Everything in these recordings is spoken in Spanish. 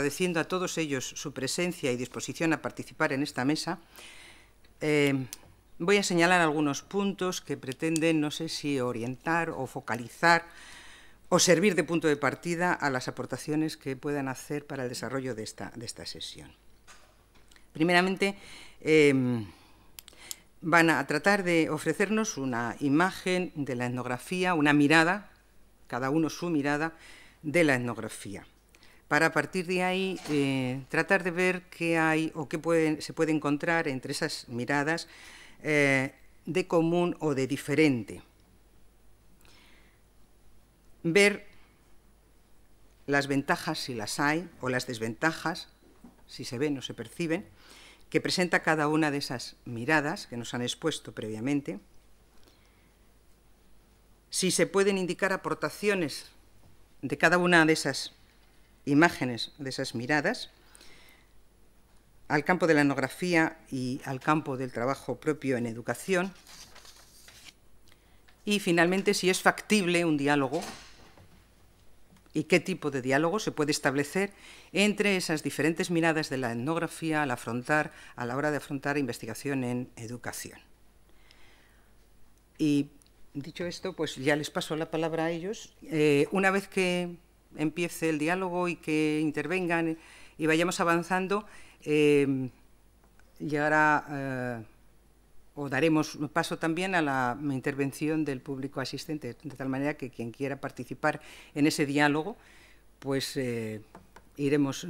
agradeciendo a todos ellos su presencia y disposición a participar en esta mesa, voy a señalar algunos puntos que pretenden, no sé si orientar o focalizar o servir de punto de partida a las aportaciones que puedan hacer para el desarrollo de esta sesión. Primeramente, van a tratar de ofrecernos una imagen de la etnografía, una mirada, cada uno su mirada, de la etnografía, para a partir de ahí tratar de ver qué hay o qué se puede encontrar entre esas miradas de común o de diferente. Ver las ventajas, si las hay, o las desventajas, si se ven o se perciben, que presenta cada una de esas miradas que nos han expuesto previamente, si se pueden indicar aportaciones de cada una de esas imágenes, de esas miradas, al campo de la etnografía y al campo del trabajo propio en educación, y finalmente si es factible un diálogo y qué tipo de diálogo se puede establecer entre esas diferentes miradas de la etnografía a la hora de afrontar investigación en educación. Y dicho esto, pues ya les paso la palabra a ellos. Una vez que empiece el diálogo y que intervengan y vayamos avanzando, llegará o daremos paso también a la intervención del público asistente, de tal manera que quien quiera participar en ese diálogo, pues iremos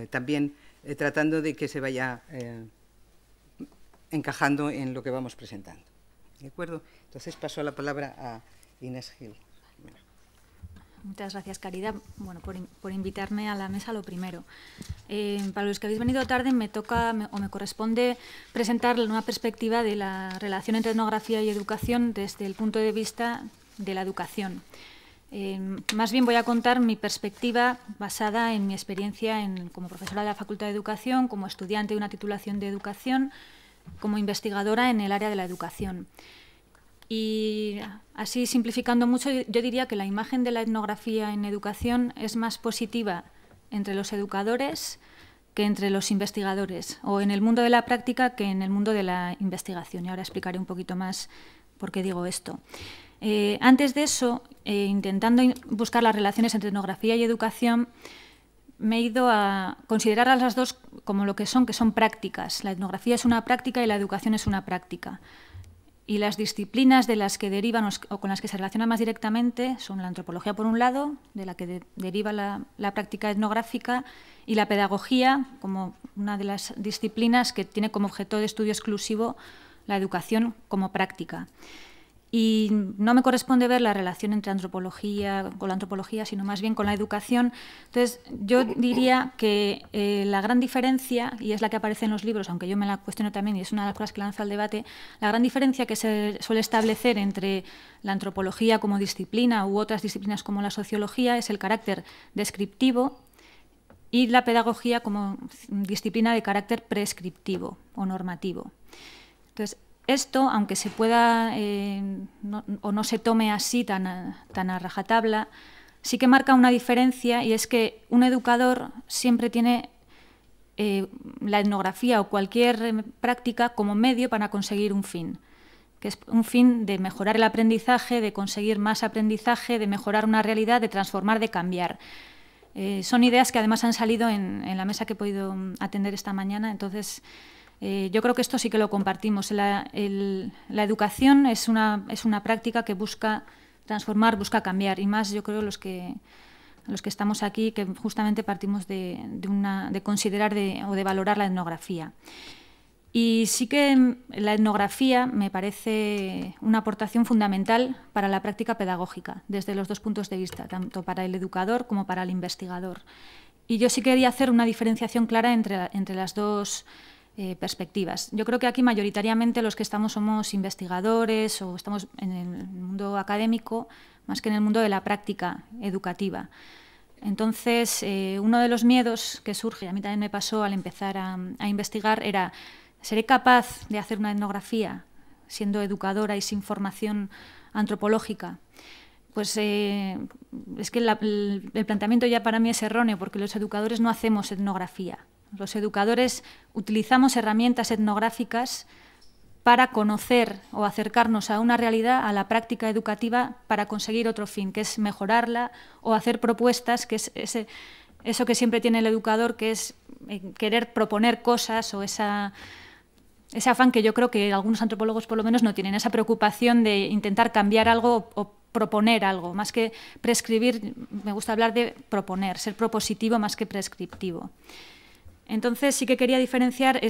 también tratando de que se vaya encajando en lo que vamos presentando. ¿De acuerdo? Entonces paso la palabra a Inés Gil. Muchas gracias, Caridad, bueno, por invitarme a la mesa, lo primero. Para los que habéis venido tarde, me corresponde presentar una perspectiva de la relación entre etnografía y educación desde el punto de vista de la educación. Más bien voy a contar mi perspectiva basada en mi experiencia como profesora de la Facultad de Educación, como estudiante de una titulación de educación, como investigadora en el área de la educación. Y así, simplificando mucho, yo diría que la imagen de la etnografía en educación es más positiva entre los educadores que entre los investigadores, o en el mundo de la práctica que en el mundo de la investigación. Y ahora explicaré un poquito más por qué digo esto. Antes de eso, intentando buscar las relaciones entre etnografía y educación, me he ido a considerar a las dos como lo que son prácticas. La etnografía es una práctica y la educación es una práctica. Y las disciplinas de las que derivan o con las que se relacionan más directamente son la antropología, por un lado, de la que deriva la práctica etnográfica, y la pedagogía, como una de las disciplinas que tiene como objeto de estudio exclusivo la educación como práctica. Y no me corresponde ver la relación entre con la antropología, sino más bien con la educación. Entonces, yo diría que la gran diferencia, y es la que aparece en los libros, aunque yo me la cuestiono también, y es una de las cosas que lanzo al debate, la gran diferencia que se suele establecer entre la antropología como disciplina u otras disciplinas como la sociología es el carácter descriptivo y la pedagogía como disciplina de carácter prescriptivo o normativo. Entonces, esto, aunque se pueda o no se tome así tan a rajatabla, sí que marca una diferencia, y es que un educador siempre tiene la etnografía o cualquier práctica como medio para conseguir un fin, que es un fin de mejorar el aprendizaje, de conseguir más aprendizaje, de mejorar una realidad, de transformar, de cambiar. Son ideas que además han salido en la mesa que he podido atender esta mañana, entonces yo creo que esto sí que lo compartimos. La educación es una práctica que busca transformar, busca cambiar, y más yo creo los que estamos aquí, que justamente partimos de considerar o de valorar la etnografía. Y sí que la etnografía me parece una aportación fundamental para la práctica pedagógica, desde los dos puntos de vista, tanto para el educador como para el investigador. Y yo sí quería hacer una diferenciación clara entre las dos perspectivas. Yo creo que aquí mayoritariamente los que estamos somos investigadores o estamos en el mundo académico más que en el mundo de la práctica educativa. Entonces, uno de los miedos que surge, a mí también me pasó al empezar a investigar, era: ¿seré capaz de hacer una etnografía siendo educadora y sin formación antropológica? pues es que el planteamiento ya para mí es erróneo, porque los educadores no hacemos etnografía. Los educadores utilizamos herramientas etnográficas para conocer o acercarnos a una realidad, a la práctica educativa, para conseguir otro fin, que es mejorarla o hacer propuestas, que es eso que siempre tiene el educador, que es querer proponer cosas, o ese afán que yo creo que algunos antropólogos por lo menos no tienen, esa preocupación de intentar cambiar algo o proponer algo. Más que prescribir, me gusta hablar de proponer, ser propositivo más que prescriptivo. Entonces sí que quería diferenciar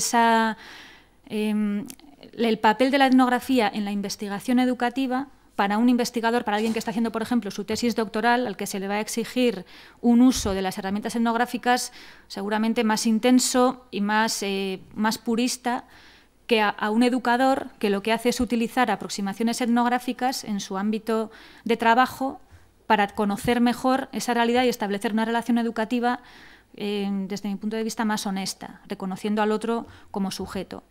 el papel de la etnografía en la investigación educativa para un investigador, para alguien que está haciendo, por ejemplo, su tesis doctoral, al que se le va a exigir un uso de las herramientas etnográficas seguramente más intenso y más purista que a un educador que lo que hace es utilizar aproximaciones etnográficas en su ámbito de trabajo para conocer mejor esa realidad y establecer una relación educativa desde mi punto de vista más honesta, reconociendo al otro como sujeto.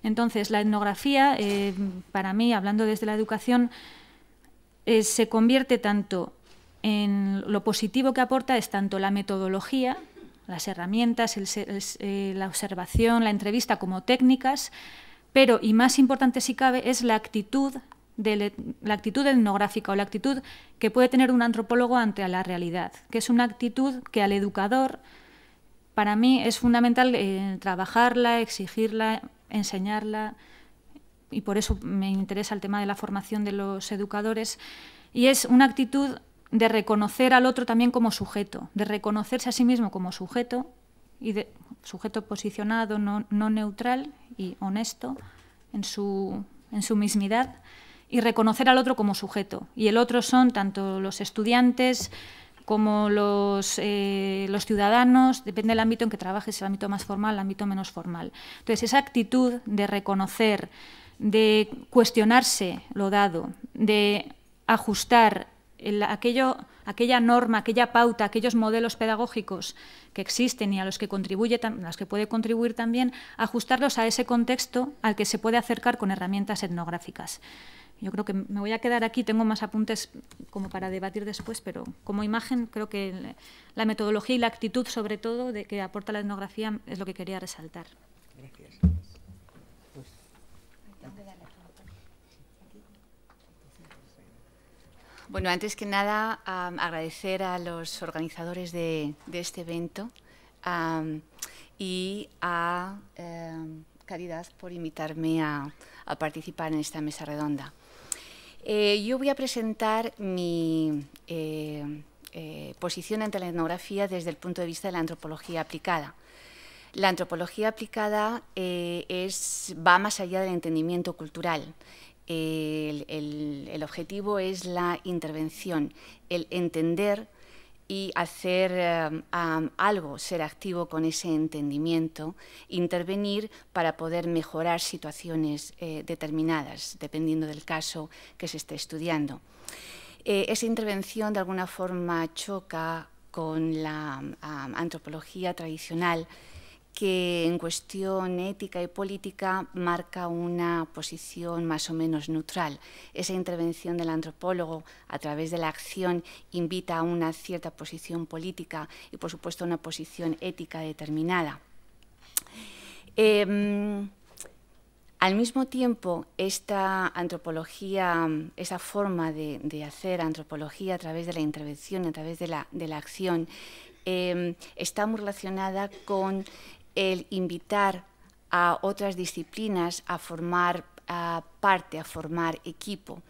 Entonces, la etnografía, para mí, hablando desde la educación, se convierte tanto en lo positivo que aporta, es tanto la metodología, las herramientas, la observación, la entrevista como técnicas, pero, y más importante si cabe, es la actitud etnográfica o la actitud que puede tener un antropólogo ante la realidad, que es una actitud que al educador, para mí, es fundamental trabajarla, exigirla, enseñarla, y por eso me interesa el tema de la formación de los educadores, y es una actitud de reconocer al otro también como sujeto, de reconocerse a sí mismo como sujeto, y de sujeto posicionado, no neutral y honesto en su mismidad, y reconocer al otro como sujeto. Y el otro son tanto los estudiantes como los ciudadanos, depende del ámbito en que trabajes, el ámbito más formal, el ámbito menos formal. Entonces, esa actitud de reconocer, de cuestionarse lo dado, de ajustar aquella norma, aquella pauta, aquellos modelos pedagógicos que existen y a los que puede contribuir también, ajustarlos a ese contexto al que se puede acercar con herramientas etnográficas. Yo creo que me voy a quedar aquí, tengo más apuntes como para debatir después, pero como imagen creo que la metodología y la actitud, sobre todo, de que aporta la etnografía es lo que quería resaltar. Gracias. Bueno, antes que nada, agradecer a los organizadores de este evento y a Caridad por invitarme a participar en esta mesa redonda. Yo voy a presentar mi posición ante la etnografía desde el punto de vista de la antropología aplicada. La antropología aplicada va más allá del entendimiento cultural. El objetivo es la intervención, el entender y hacer algo, ser activo con ese entendimiento, intervenir para poder mejorar situaciones determinadas, dependiendo del caso que se esté estudiando. Esa intervención de alguna forma choca con la antropología tradicional, que en cuestión ética y política marca una posición más o menos neutral. Esa intervención del antropólogo a través de la acción invita a una cierta posición política y, por supuesto, a una posición ética determinada. Al mismo tiempo, esta antropología, esa forma de hacer antropología a través de la intervención, a través de la acción, está muy relacionada con el invitar a otras disciplinas a formar parte, a formar equipo.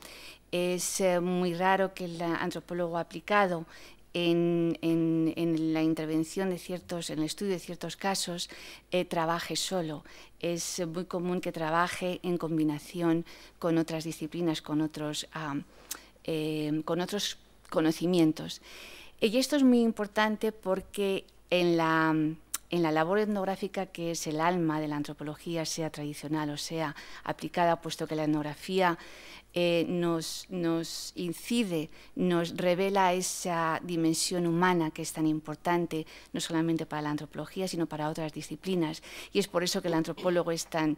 Es muy raro que el antropólogo aplicado en la intervención en el estudio de ciertos casos, trabaje solo. Es muy común que trabaje en combinación con otras disciplinas, con otros conocimientos. Y esto es muy importante porque en la labor etnográfica, que es el alma de la antropología, sea tradicional o sea aplicada, puesto que la etnografía nos incide, nos revela esa dimensión humana que es tan importante, no solamente para la antropología, sino para otras disciplinas. Y es por eso que el antropólogo es tan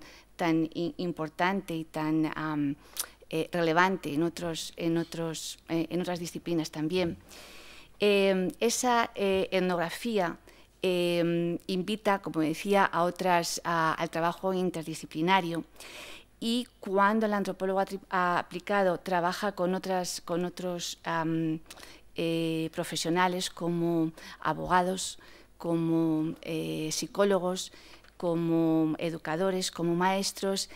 importante y tan relevante en otras disciplinas también. Esa etnografía invita, como decía, al trabajo interdisciplinario, y cuando el antropólogo aplicado trabaja con otros profesionales como abogados, como psicólogos, como educadores, como maestros,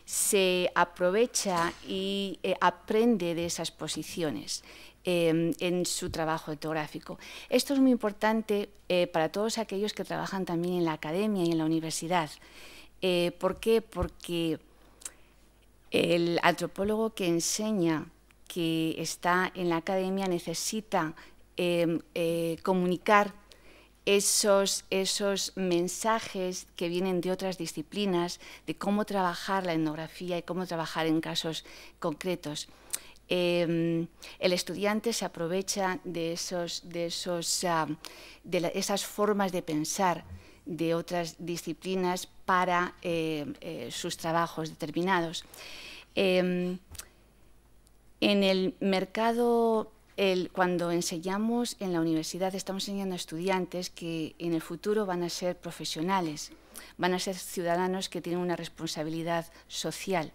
se aprovecha y aprende de esas posiciones en su trabajo etnográfico. Esto es muy importante para todos aquellos que trabajan también en la academia y en la universidad. ¿Por qué? Porque el antropólogo que enseña, que está en la academia, necesita comunicar esos mensajes que vienen de otras disciplinas, de cómo trabajar la etnografía y cómo trabajar en casos concretos. El estudiante se aprovecha de esas formas de pensar de otras disciplinas para sus trabajos determinados. En el mercado, cuando enseñamos en la universidad, estamos enseñando a estudiantes que en el futuro van a ser profesionales, van a ser ciudadanos que tienen una responsabilidad social.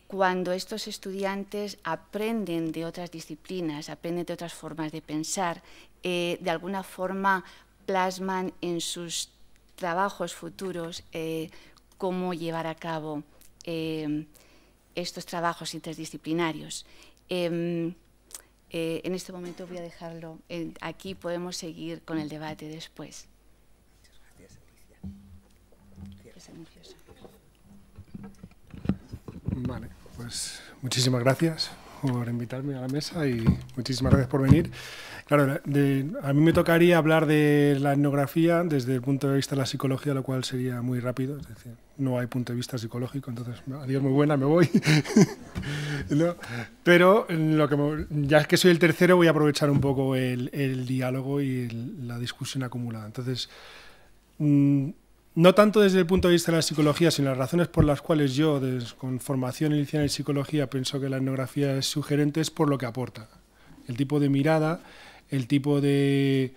Cuando estos estudiantes aprenden de otras disciplinas, aprenden de otras formas de pensar, de alguna forma plasman en sus trabajos futuros cómo llevar a cabo estos trabajos interdisciplinarios. En este momento voy a dejarlo aquí, podemos seguir con el debate después. Muchas gracias, Alicia. Vale, pues muchísimas gracias por invitarme a la mesa y muchísimas gracias por venir. Claro, a mí me tocaría hablar de la etnografía desde el punto de vista de la psicología, lo cual sería muy rápido, es decir, no hay punto de vista psicológico, entonces, adiós, muy buena, me voy. ¿No? Pero ya que soy el tercero, voy a aprovechar un poco el diálogo y la discusión acumulada. Entonces, no tanto desde el punto de vista de la psicología, sino las razones por las cuales yo, con formación inicial en psicología, pienso que la etnografía es sugerente, es por lo que aporta. El tipo de mirada, el tipo de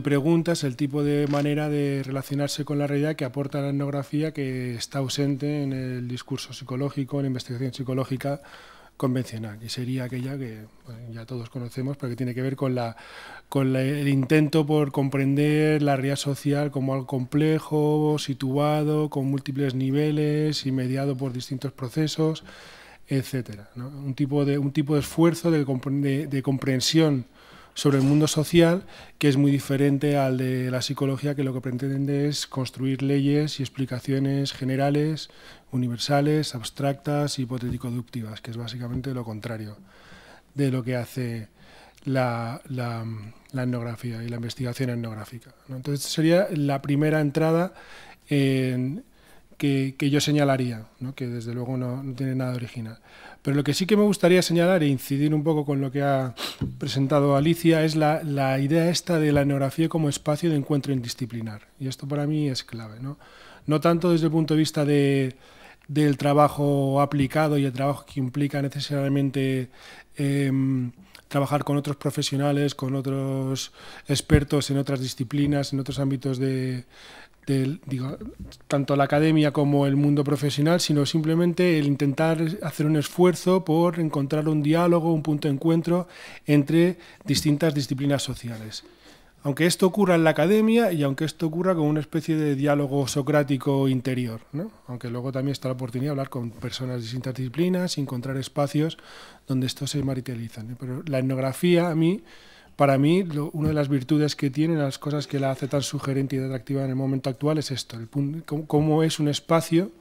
preguntas, el tipo de manera de relacionarse con la realidad que aporta la etnografía, que está ausente en el discurso psicológico, en la investigación psicológica convencional, y sería aquella que ya todos conocemos, pero que tiene que ver con el intento por comprender la realidad social como algo complejo, situado, con múltiples niveles y mediado por distintos procesos, etcétera, ¿no? Un tipo de esfuerzo de comprensión sobre el mundo social que es muy diferente al de la psicología, que lo que pretende es construir leyes y explicaciones generales, universales, abstractas, hipotético-deductivas, que es básicamente lo contrario de lo que hace la etnografía y la investigación etnográfica, ¿no? Entonces sería la primera entrada que yo señalaría, ¿no? Que desde luego no tiene nada original. Pero lo que sí que me gustaría señalar e incidir un poco con lo que ha presentado Alicia es la idea esta de la etnografía como espacio de encuentro interdisciplinar. Y esto para mí es clave, ¿no? No tanto desde el punto de vista del trabajo aplicado y el trabajo que implica necesariamente trabajar con otros profesionales, con otros expertos en otras disciplinas, en otros ámbitos tanto la academia como el mundo profesional, sino simplemente el intentar hacer un esfuerzo por encontrar un diálogo, un punto de encuentro entre distintas disciplinas sociales. Aunque esto ocurra en la academia y aunque esto ocurra como una especie de diálogo socrático interior, ¿no? Aunque luego también está la oportunidad de hablar con personas de distintas disciplinas y encontrar espacios donde esto se materializa, ¿no? Pero la etnografía, para mí, una de las virtudes que tiene, las cosas que la hace tan sugerente y atractiva en el momento actual es esto, cómo es un espacio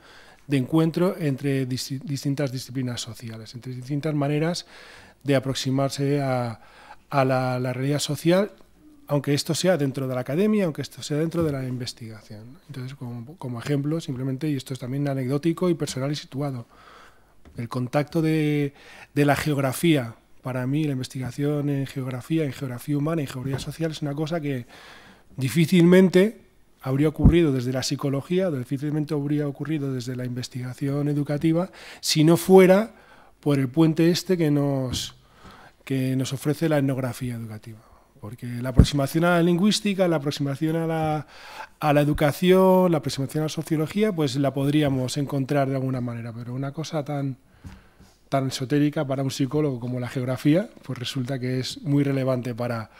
de encuentro entre distintas disciplinas sociales, entre distintas maneras de aproximarse a la realidad social, aunque esto sea dentro de la academia, aunque esto sea dentro de la investigación. Entonces, como ejemplo, simplemente, y esto es también anecdótico y personal y situado, el contacto de la geografía. Para mí, la investigación en geografía humana, en geografía social, es una cosa que difícilmente habría ocurrido desde la psicología, o difícilmente habría ocurrido desde la investigación educativa, si no fuera por el puente este que nos ofrece la etnografía educativa. Porque la aproximación a la lingüística, la aproximación a la educación, la aproximación a la sociología, pues la podríamos encontrar de alguna manera, pero una cosa tan esotérica para un psicólogo como la geografía, pues resulta que es muy relevante para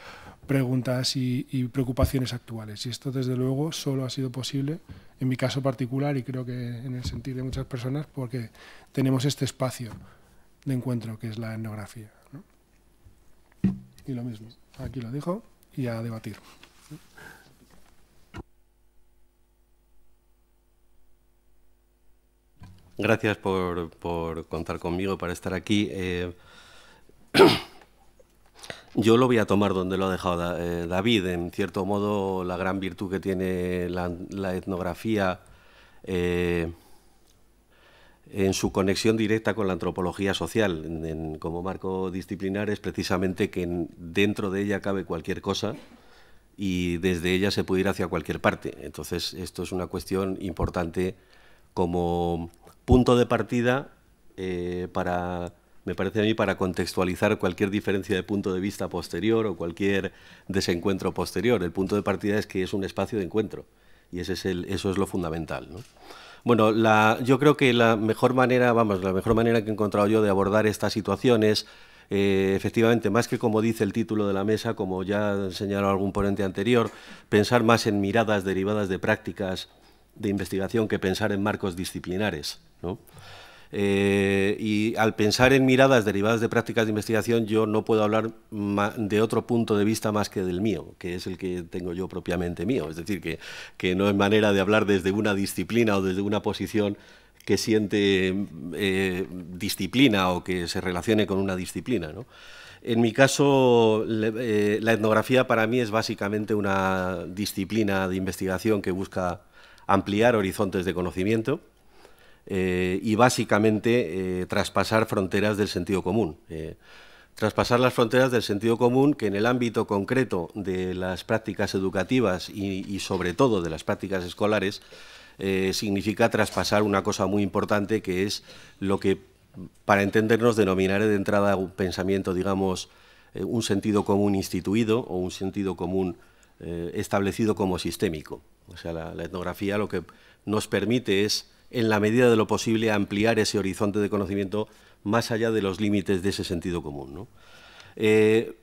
preguntas y preocupaciones actuales. Y esto, desde luego, solo ha sido posible, en mi caso particular, y creo que en el sentir de muchas personas, porque tenemos este espacio de encuentro que es la etnografía, ¿no? Y lo mismo, aquí lo dejo y a debatir. Gracias por contar conmigo para estar aquí. Yo lo voy a tomar donde lo ha dejado David. En cierto modo, la gran virtud que tiene la etnografía en su conexión directa con la antropología social, como marco disciplinar, es precisamente que dentro de ella cabe cualquier cosa y desde ella se puede ir hacia cualquier parte. Entonces, esto es una cuestión importante como punto de partida me parece a mí, para contextualizar cualquier diferencia de punto de vista posterior o cualquier desencuentro posterior. El punto de partida es que es un espacio de encuentro y eso es lo fundamental, ¿no? Bueno, yo creo que la mejor manera que he encontrado yo de abordar esta situación es, efectivamente, más que como dice el título de la mesa, como ya señaló algún ponente anterior, pensar más en miradas derivadas de prácticas de investigación que pensar en marcos disciplinares, ¿no? Y al pensar en miradas derivadas de prácticas de investigación, yo no puedo hablar de otro punto de vista más que del mío, que es el que tengo yo propiamente mío. Es decir, que no es manera de hablar desde una disciplina o desde una posición que siente disciplina o que se relacione con una disciplina, ¿no? En mi caso, la etnografía para mí es básicamente una disciplina de investigación que busca ampliar horizontes de conocimiento, y básicamente traspasar fronteras del sentido común. Traspasar las fronteras del sentido común que en el ámbito concreto de las prácticas educativas y sobre todo de las prácticas escolares significa traspasar una cosa muy importante, que es lo que, para entendernos, denominaré de entrada un pensamiento, digamos, un sentido común instituido o un sentido común establecido como sistémico. O sea, la etnografía lo que nos permite es, en la medida de lo posible, ampliar ese horizonte de conocimiento más allá de los límites de ese sentido común, ¿no? En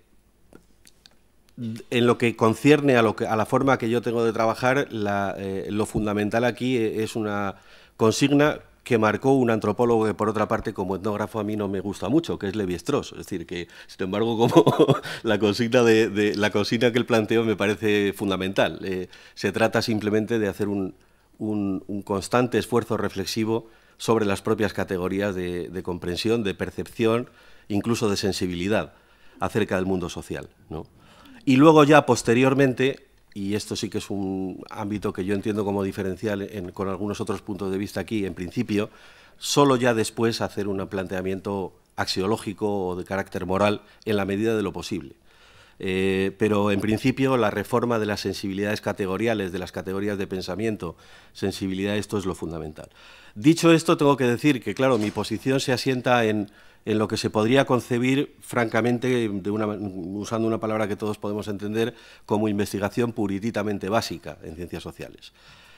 lo que concierne a la forma que yo tengo de trabajar, lo fundamental aquí es una consigna que marcó un antropólogo que, por otra parte, como etnógrafo a mí no me gusta mucho, que es Lévi-Strauss. Es decir, que, sin embargo, como la consigna que él planteó me parece fundamental. Se trata simplemente de hacer un constante esfuerzo reflexivo sobre las propias categorías de comprensión, de percepción, incluso de sensibilidad acerca del mundo social, ¿no? Y luego ya posteriormente, y esto sí que es un ámbito que yo entiendo como diferencial con algunos otros puntos de vista aquí, en principio, solo ya después hacer un planteamiento axiológico o de carácter moral en la medida de lo posible. Pero en principio la reforma de las sensibilidades categoriales, de las categorías de pensamiento, sensibilidad, esto es lo fundamental. Dicho esto, tengo que decir que, claro, mi posición se asienta en lo que se podría concebir, francamente, usando una palabra que todos podemos entender, como investigación purititamente básica en ciencias sociales.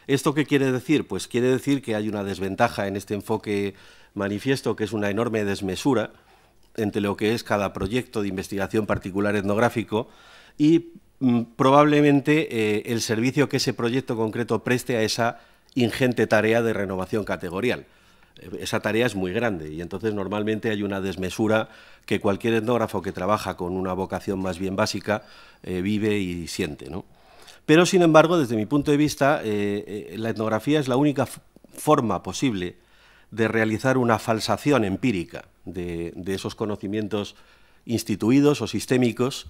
¿Esto qué quiere decir? Pues quiere decir que hay una desventaja en este enfoque manifiesto, que es una enorme desmesura entre lo que es cada proyecto de investigación particular etnográfico y probablemente el servicio que ese proyecto concreto preste a esa ingente tarea de renovación categorial. Esa tarea es muy grande y entonces normalmente hay una desmesura que cualquier etnógrafo que trabaja con una vocación más bien básica vive y siente, ¿no? Pero, sin embargo, desde mi punto de vista, la etnografía es la única forma posible de realizar una falsación empírica de esos conocimientos instituidos o sistémicos,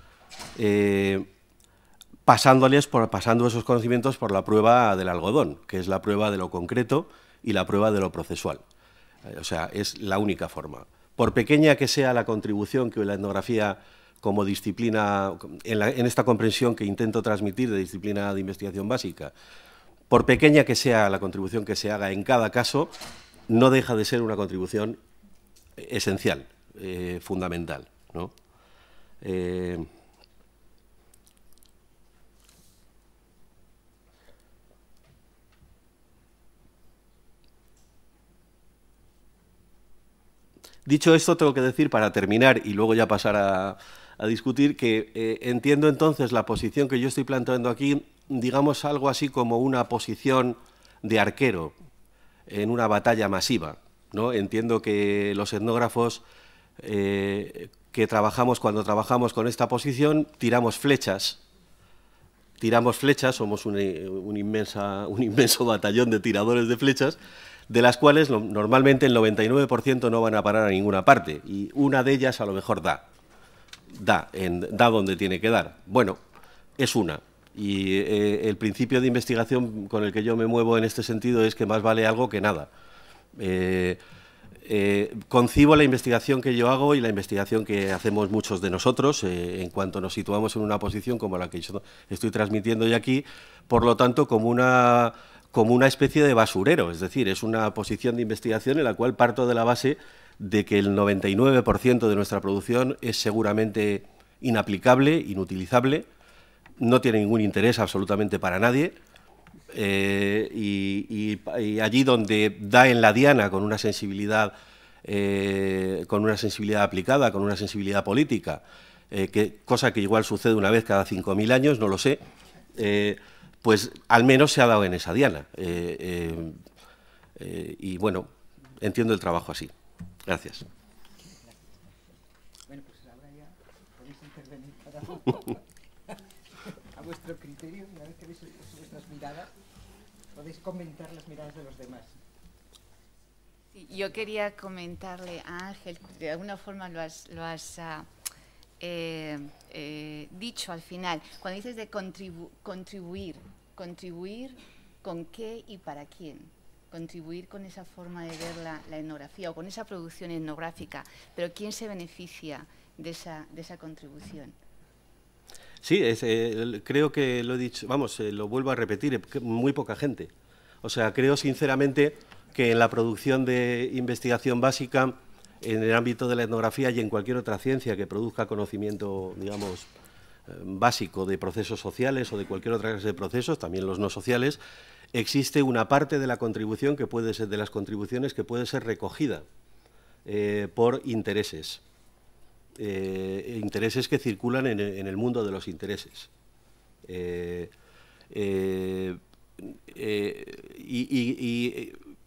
pasando esos conocimientos por la prueba del algodón, que es la prueba de lo concreto y la prueba de lo procesual. O sea, es la única forma. Por pequeña que sea la contribución que la etnografía como disciplina, en esta comprensión que intento transmitir de disciplina de investigación básica, por pequeña que sea la contribución que se haga en cada caso, no deja de ser una contribución esencial, fundamental, ¿no? Dicho esto, tengo que decir, para terminar y luego ya pasar a discutir, que entiendo entonces la posición que yo estoy planteando aquí, digamos, algo así como una posición de arquero en una batalla masiva, ¿no? Entiendo que los etnógrafos que trabajamos, cuando trabajamos con esta posición, tiramos flechas, somos un inmenso batallón de tiradores de flechas, de las cuales normalmente el 99% no van a parar a ninguna parte, y una de ellas a lo mejor da donde tiene que dar. Bueno, es una, y el principio de investigación con el que yo me muevo en este sentido es que más vale algo que nada. Concibo la investigación que yo hago y la investigación que hacemos muchos de nosotros en cuanto nos situamos en una posición como la que yo estoy transmitiendo hoy aquí, por lo tanto, como una especie de basurero, es decir, es una posición de investigación en la cual parto de la base de que el 99% de nuestra producción es seguramente inaplicable, inutilizable, no tiene ningún interés absolutamente para nadie, y allí donde da en la diana con una sensibilidad aplicada, con una sensibilidad política, cosa que igual sucede una vez cada 5.000 años, no lo sé, pues al menos se ha dado en esa diana. Y bueno, entiendo el trabajo así. Gracias. Bueno, pues ahora ya podéis intervenir a vuestro criterio, una vez que veis vuestras miradas, podéis comentar las miradas de los demás. Sí, yo quería comentarle a Ángel, de alguna forma lo has dicho al final, cuando dices de contribuir, ¿con qué y para quién? Contribuir con esa forma de ver la etnografía o con esa producción etnográfica, pero ¿quién se beneficia de esa contribución? Sí, creo que lo he dicho, vamos, lo vuelvo a repetir, muy poca gente. O sea, creo sinceramente que en la producción de investigación básica, en el ámbito de la etnografía y en cualquier otra ciencia que produzca conocimiento, digamos, básico de procesos sociales o de cualquier otra clase de procesos, también los no sociales, existe una parte de la contribución que puede ser, de las contribuciones, que puede ser recogida por intereses. Intereses que circulan en el mundo de los intereses. Y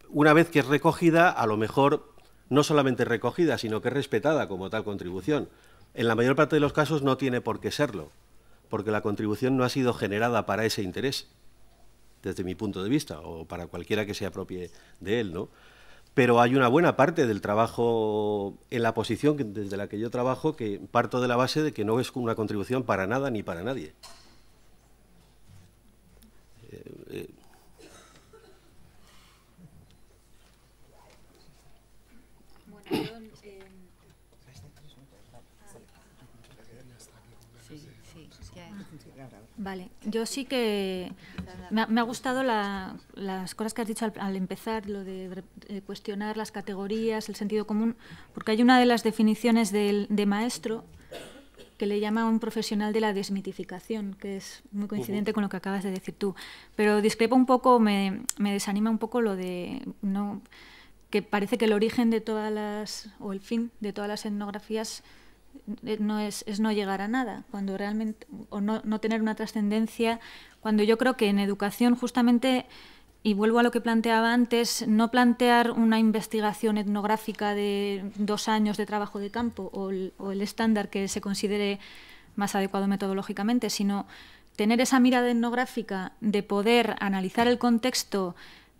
una vez que es recogida, a lo mejor no solamente recogida, sino que es respetada como tal contribución. En la mayor parte de los casos no tiene por qué serlo, porque la contribución no ha sido generada para ese interés, desde mi punto de vista, o para cualquiera que se apropie de él, ¿no? Pero hay una buena parte del trabajo en la posición desde la que yo trabajo que parto de la base de que no es una contribución para nada ni para nadie. Vale, yo sí que me ha gustado las cosas que has dicho al empezar, lo de cuestionar las categorías, el sentido común, porque hay una de las definiciones de maestro que le llama a un profesional de la desmitificación, que es muy coincidente con lo que acabas de decir tú. Pero discrepo un poco, me desanima un poco lo de que parece que el origen de todas las, o el fin de todas las etnografías es no llegar a nada, cuando realmente, o no tener una trascendencia, cuando yo creo que en educación justamente, y vuelvo a lo que planteaba antes, no plantear una investigación etnográfica de 2 años de trabajo de campo o el estándar que se considere más adecuado metodológicamente, sino tener esa mirada etnográfica de poder analizar el contexto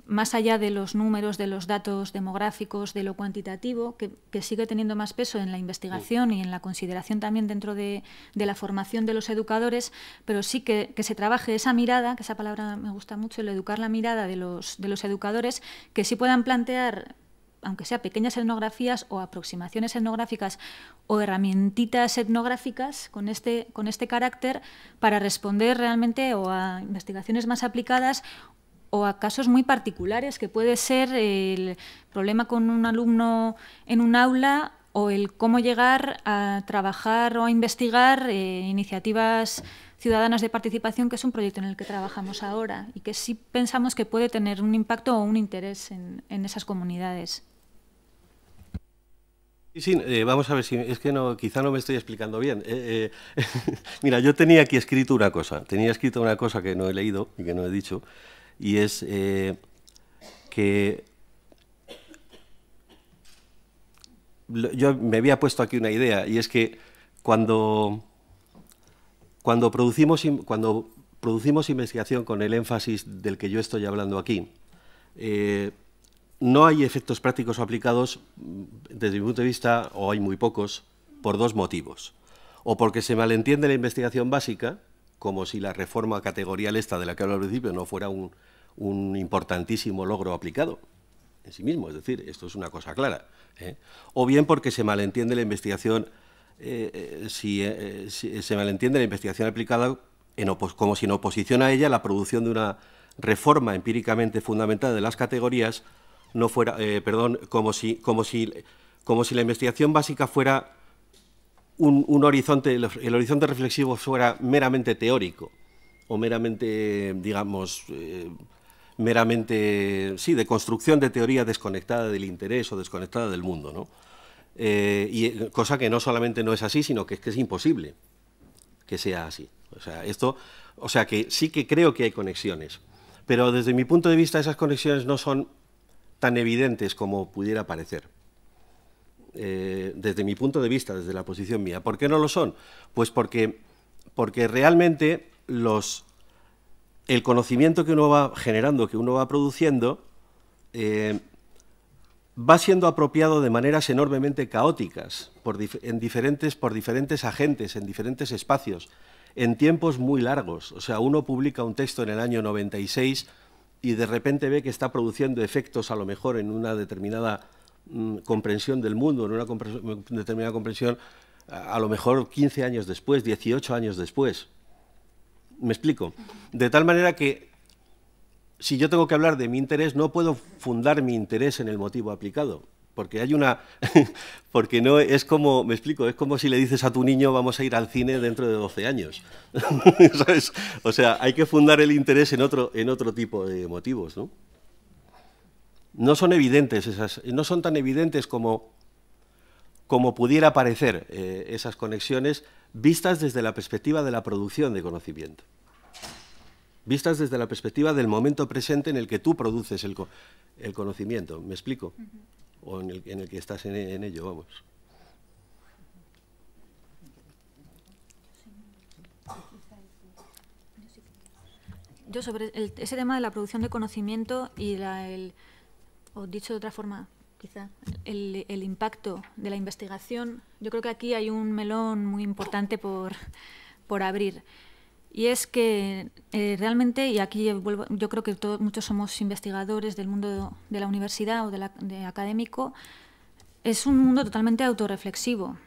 más allá de los números, de los datos demográficos, de lo cuantitativo, que sigue teniendo más peso en la investigación y en la consideración también dentro de la formación de los educadores, pero sí que se trabaje esa mirada, que esa palabra me gusta mucho, el educar la mirada de los educadores, que sí puedan plantear, aunque sea pequeñas etnografías o aproximaciones etnográficas o herramientitas etnográficas con este carácter para responder realmente o a investigaciones más aplicadas o a casos muy particulares, que puede ser el problema con un alumno en un aula o el cómo llegar a trabajar o a investigar iniciativas ciudadanas de participación, que es un proyecto en el que trabajamos ahora y que sí pensamos que puede tener un impacto o un interés en esas comunidades. Sí, vamos a ver si es que no, quizá no me estoy explicando bien. Mira, yo tenía aquí escrito una cosa, que no he leído y que no he dicho, y es que yo me había puesto aquí una idea, y es que cuando producimos investigación con el énfasis del que yo estoy hablando aquí, no hay efectos prácticos o aplicados, desde mi punto de vista, o hay muy pocos, por dos motivos. O porque se malentiende la investigación básica, como si la reforma categorial esta de la que hablo al principio no fuera un importantísimo logro aplicado en sí mismo, es decir, esto es una cosa clara. O bien porque se malentiende la investigación, se malentiende la investigación aplicada como si en oposición a ella la producción de una reforma empíricamente fundamentada de las categorías no fuera, como si la investigación básica fuera un horizonte, el horizonte reflexivo fuera meramente teórico o meramente, digamos, de construcción de teoría desconectada del interés o desconectada del mundo, ¿no? Cosa que no solamente no es así, sino que es imposible que sea así. O sea, que sí que creo que hay conexiones, pero desde mi punto de vista esas conexiones no son tan evidentes como pudiera parecer. Desde mi punto de vista, desde la posición mía. ¿Por qué no lo son? Pues porque realmente el conocimiento que uno va generando, que uno va produciendo, va siendo apropiado de maneras enormemente caóticas por diferentes agentes, en diferentes espacios, en tiempos muy largos. O sea, uno publica un texto en el año 96 y de repente ve que está produciendo efectos a lo mejor en una determinada comprensión del mundo, en una determinada comprensión a lo mejor 15 años después, 18 años después. ¿Me explico? De tal manera que si yo tengo que hablar de mi interés, no puedo fundar mi interés en el motivo aplicado, porque hay una... porque no es como, me explico, es como si le dices a tu niño vamos a ir al cine dentro de 12 años. ¿Sabes? O sea, hay que fundar el interés en otro tipo de motivos, ¿no? No son evidentes no son tan evidentes como pudiera parecer esas conexiones vistas desde la perspectiva de la producción de conocimiento. Vistas desde la perspectiva del momento presente en el que tú produces el conocimiento, ¿me explico? O en el que estás en ello, vamos. Yo sobre ese tema de la producción de conocimiento y o dicho de otra forma, quizá, el impacto de la investigación, yo creo que aquí hay un melón muy importante por abrir. Y es que realmente, y aquí yo creo que muchos somos investigadores del mundo de la universidad o de académico, es un mundo totalmente autorreflexivo.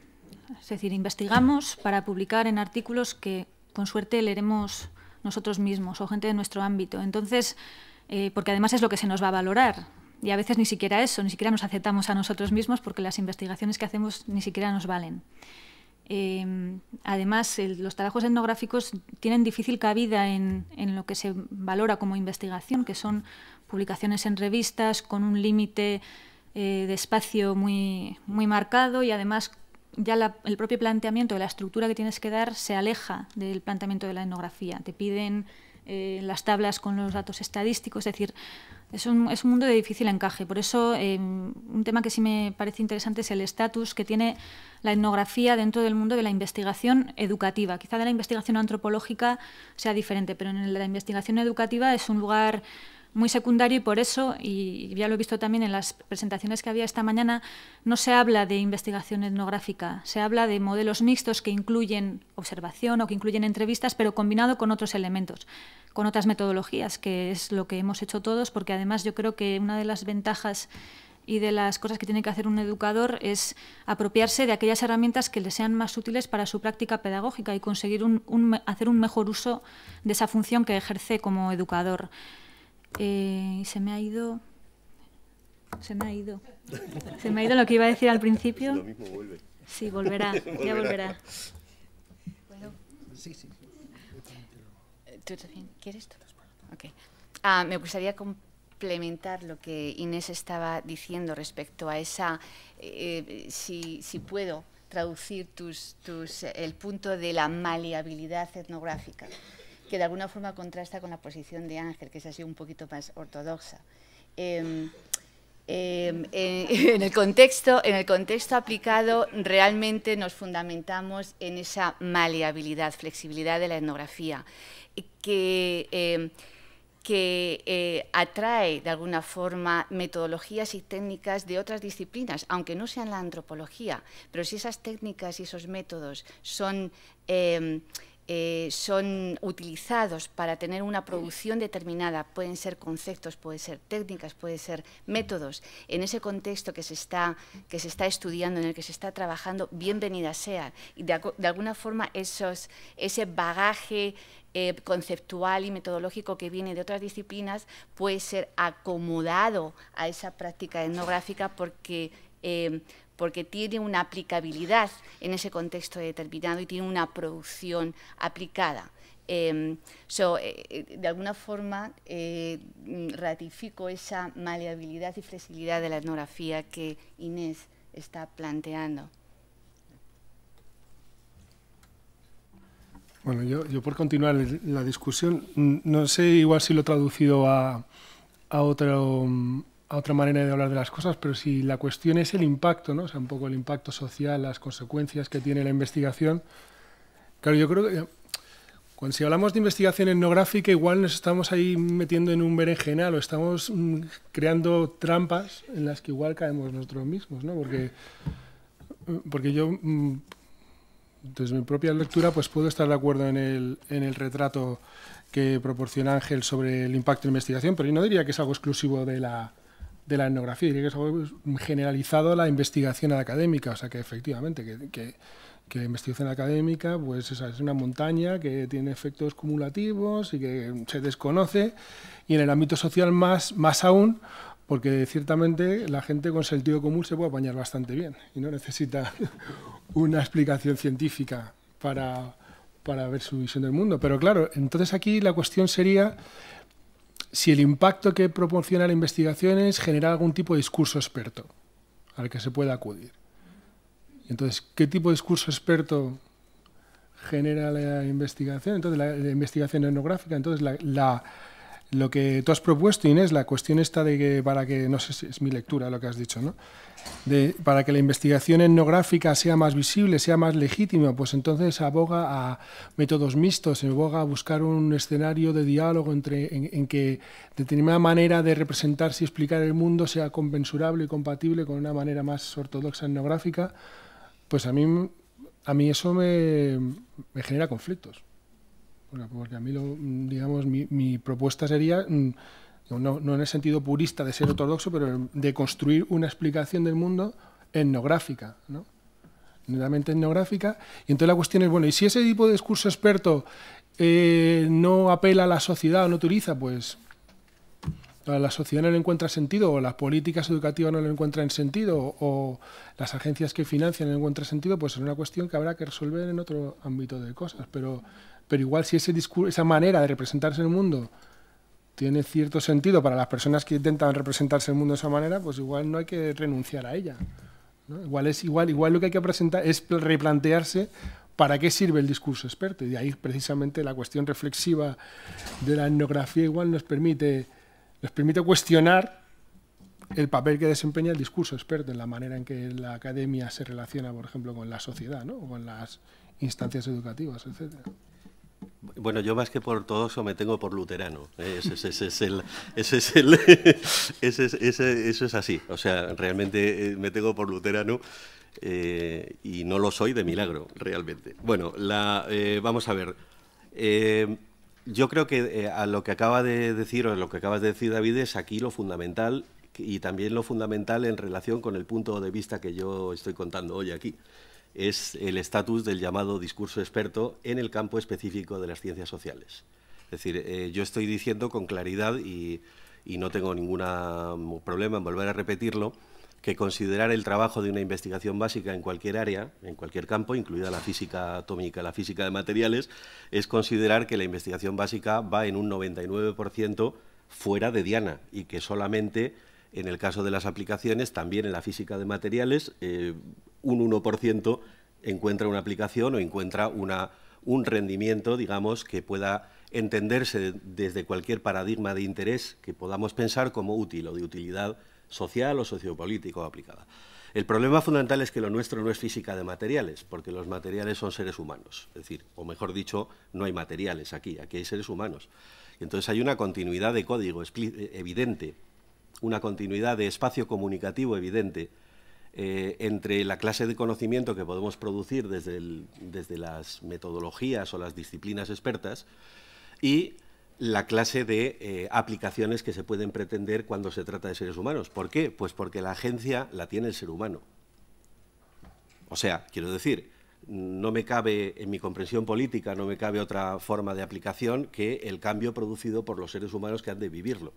Es decir, investigamos para publicar en artículos que con suerte leeremos nosotros mismos o gente de nuestro ámbito. Entonces, porque además es lo que se nos va a valorar. Y a veces ni siquiera eso, ni siquiera nos aceptamos a nosotros mismos porque las investigaciones que hacemos ni siquiera nos valen. Además, los trabajos etnográficos tienen difícil cabida en lo que se valora como investigación, que son publicaciones en revistas con un límite de espacio muy, muy marcado, y además ya el propio planteamiento de la estructura que tienes que dar se aleja del planteamiento de la etnografía. Te piden las tablas con los datos estadísticos, es decir, es un mundo de difícil encaje. Por eso, un tema que sí me parece interesante es el estatus que tiene la etnografía dentro del mundo de la investigación educativa. Quizá de la investigación antropológica sea diferente, pero en la investigación educativa es un lugar muy secundario, y por eso, y ya lo he visto también en las presentaciones que había esta mañana, no se habla de investigación etnográfica, se habla de modelos mixtos que incluyen observación o que incluyen entrevistas, pero combinado con otros elementos, con otras metodologías, que es lo que hemos hecho todos, porque además yo creo que una de las ventajas y de las cosas que tiene que hacer un educador es apropiarse de aquellas herramientas que le sean más útiles para su práctica pedagógica y conseguir hacer un mejor uso de esa función que ejerce como educador. Se me ha ido lo que iba a decir al principio. Lo mismo vuelve. Sí, volverá, ya volverá. ¿Puedo? Sí, sí. ¿Tú también quieres? Okay. Me gustaría complementar lo que Inés estaba diciendo respecto a esa, si puedo traducir el punto de la maleabilidad etnográfica, que de alguna forma contrasta con la posición de Ángel, que es así un poquito más ortodoxa. En el contexto aplicado realmente nos fundamentamos en esa maleabilidad, flexibilidad de la etnografía, que atrae de alguna forma metodologías y técnicas de otras disciplinas, aunque no sean la antropología, pero si esas técnicas y esos métodos son utilizados para tener una producción determinada, pueden ser conceptos, pueden ser técnicas, pueden ser métodos, en ese contexto que se está estudiando, en el que se está trabajando, bienvenida sea. Y de alguna forma ese bagaje conceptual y metodológico que viene de otras disciplinas puede ser acomodado a esa práctica etnográfica porque tiene una aplicabilidad en ese contexto determinado y tiene una producción aplicada. De alguna forma ratifico esa maleabilidad y flexibilidad de la etnografía que Inés está planteando. Bueno, yo por continuar la discusión, no sé igual si lo he traducido a otra manera de hablar de las cosas, pero si la cuestión es el impacto, ¿no? O sea, un poco el impacto social, las consecuencias que tiene la investigación. Claro, yo creo que si hablamos de investigación etnográfica, igual nos estamos ahí metiendo en un berenjenal o estamos creando trampas en las que igual caemos nosotros mismos, ¿no? Porque yo, desde mi propia lectura, pues puedo estar de acuerdo en el retrato que proporciona Ángel sobre el impacto de la investigación, pero yo no diría que es algo exclusivo de la etnografía, diría que es algo generalizado a la investigación académica, o sea que efectivamente que la investigación académica pues es una montaña que tiene efectos cumulativos y que se desconoce, y en el ámbito social más aún, porque ciertamente la gente con sentido común se puede apañar bastante bien y no necesita una explicación científica para ver su visión del mundo. Pero claro, entonces aquí la cuestión sería si el impacto que proporciona la investigación es generar algún tipo de discurso experto al que se pueda acudir. Entonces, ¿qué tipo de discurso experto genera la investigación? Entonces, la investigación etnográfica. Entonces, lo que tú has propuesto, Inés, la cuestión está de que para que, no sé si es mi lectura lo que has dicho, ¿no? Para que la investigación etnográfica sea más visible, sea más legítima, pues entonces aboga a métodos mixtos, aboga a buscar un escenario de diálogo en que determinada manera de representarse y explicar el mundo sea conmensurable y compatible con una manera más ortodoxa etnográfica. Pues a mí eso me genera conflictos. Porque a mí, digamos, mi propuesta sería, no en el sentido purista de ser ortodoxo, pero de construir una explicación del mundo etnográfica, ¿no? Netamente etnográfica. Y entonces la cuestión es, bueno, ¿y si ese tipo de discurso experto no apela a la sociedad o no utiliza, pues a la sociedad no le encuentra sentido, o las políticas educativas no le encuentran sentido, o las agencias que financian no le encuentran sentido, pues es una cuestión que habrá que resolver en otro ámbito de cosas. Pero igual si esa manera de representarse en el mundo tiene cierto sentido para las personas que intentan representarse en el mundo de esa manera, pues igual no hay que renunciar a ella, ¿no? Igual lo que hay que presentar es replantearse para qué sirve el discurso experto. Y de ahí precisamente la cuestión reflexiva de la etnografía igual nos permite cuestionar el papel que desempeña el discurso experto en la manera en que la academia se relaciona, por ejemplo, con la sociedad, ¿no? O con las instancias educativas, etcétera. Bueno, yo más que por ortodoxo me tengo por luterano. Eso es así. O sea, realmente me tengo por luterano y no lo soy de milagro, realmente. Bueno, vamos a ver. Yo creo que a lo que acaba de decir, o lo que acabas de decir, David, es aquí lo fundamental, y también lo fundamental en relación con el punto de vista que yo estoy contando hoy aquí. Es el estatus del llamado discurso experto en el campo específico de las ciencias sociales. Es decir, yo estoy diciendo con claridad, y y no tengo ningún problema en volver a repetirlo, que considerar el trabajo de una investigación básica en cualquier área, en cualquier campo, incluida la física atómica, la física de materiales, es considerar que la investigación básica va en un 99% fuera de diana y que solamente, en el caso de las aplicaciones, también en la física de materiales, un 1% encuentra una aplicación o encuentra un rendimiento, digamos, que pueda entenderse desde cualquier paradigma de interés que podamos pensar como útil o de utilidad social o sociopolítico aplicada. El problema fundamental es que lo nuestro no es física de materiales, porque los materiales son seres humanos. Es decir, o mejor dicho, no hay materiales aquí hay seres humanos. Y entonces hay una continuidad de código evidente, una continuidad de espacio comunicativo evidente entre la clase de conocimiento que podemos producir desde las metodologías o las disciplinas expertas y la clase de aplicaciones que se pueden pretender cuando se trata de seres humanos. ¿Por qué? Pues porque la agencia la tiene el ser humano. O sea, quiero decir, no me cabe, en mi comprensión política, no me cabe otra forma de aplicación que el cambio producido por los seres humanos que han de vivirlo.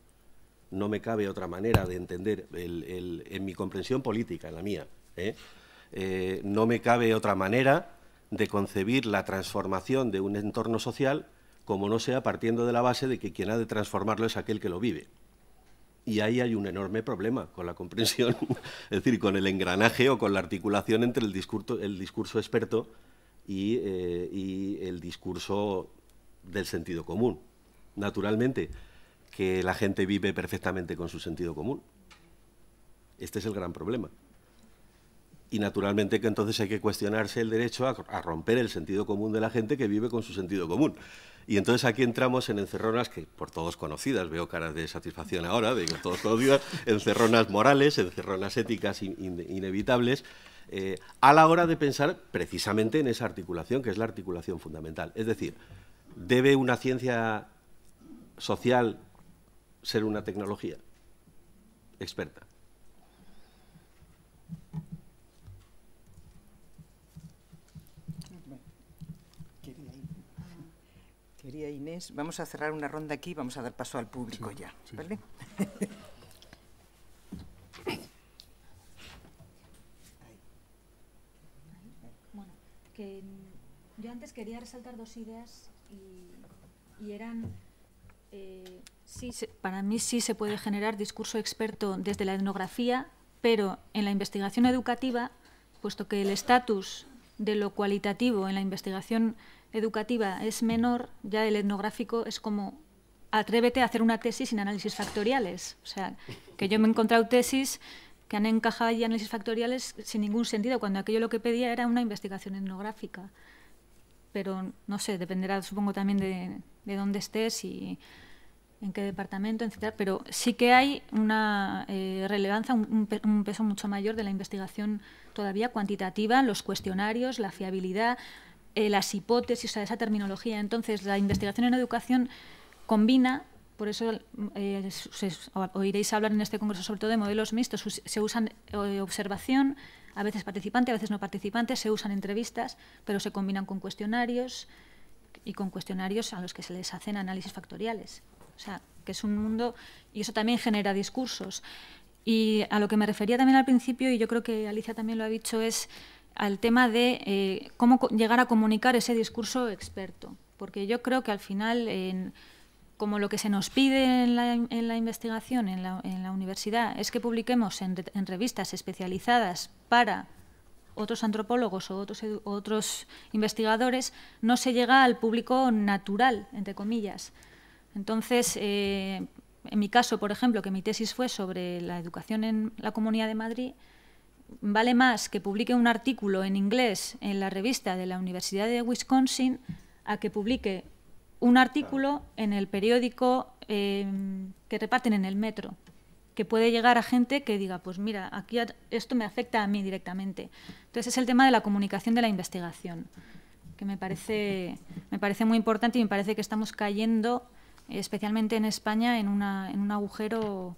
No me cabe otra manera de entender, en mi comprensión política, en la mía, no me cabe otra manera de concebir la transformación de un entorno social como no sea partiendo de la base de que quien ha de transformarlo es aquel que lo vive. Y ahí hay un enorme problema con la comprensión, es decir, con el engranaje o con la articulación entre el discurso experto y el discurso del sentido común. Naturalmente, que la gente vive perfectamente con su sentido común. Este es el gran problema. Y naturalmente que entonces hay que cuestionarse el derecho a romper el sentido común de la gente que vive con su sentido común. Y entonces aquí entramos en encerronas que por todos conocidas, veo caras de satisfacción ahora, de todos conocidas, encerronas morales, encerronas éticas inevitables, a la hora de pensar precisamente en esa articulación, que es la articulación fundamental. Es decir, ¿debe una ciencia social ser una tecnología experta? Quería Inés, vamos a cerrar una ronda aquí, vamos a dar paso al público ya, ¿vale? Bueno, que yo antes quería resaltar dos ideas y eran, para mí sí se puede generar discurso experto desde la etnografía, pero en la investigación educativa, puesto que el estatus de lo cualitativo en la investigación educativa es menor, ya el etnográfico es como atrévete a hacer una tesis sin análisis factoriales. O sea, que yo me he encontrado tesis que han encajado y análisis factoriales sin ningún sentido, cuando aquello lo que pedía era una investigación etnográfica. Pero, no sé, dependerá, supongo, también de dónde estés y en qué departamento, etcétera. Pero sí que hay una relevancia, un peso mucho mayor de la investigación todavía cuantitativa, los cuestionarios, la fiabilidad, las hipótesis, o sea, esa terminología. Entonces, la investigación en educación combina, por eso oiréis hablar en este congreso sobre todo de modelos mixtos, se usan observación, a veces participante, a veces no participante, se usan entrevistas, pero se combinan con cuestionarios y con cuestionarios a los que se les hacen análisis factoriales. O sea, que es un mundo, y eso también genera discursos. Y a lo que me refería también al principio, y yo creo que Alicia también lo ha dicho, es al tema de cómo llegar a comunicar ese discurso experto. Porque yo creo que al final, como lo que se nos pide en la investigación, en la universidad, es que publiquemos en revistas especializadas para otros antropólogos o otros investigadores, no se llega al público natural, entre comillas. Entonces, en mi caso, por ejemplo, que mi tesis fue sobre la educación en la Comunidad de Madrid, vale más que publique un artículo en inglés en la revista de la Universidad de Wisconsin a que publique un artículo en el periódico que reparten en el metro, que puede llegar a gente que diga, pues mira, aquí esto me afecta a mí directamente. Entonces es el tema de la comunicación de la investigación, que me parece muy importante y me parece que estamos cayendo, especialmente en España, en un agujero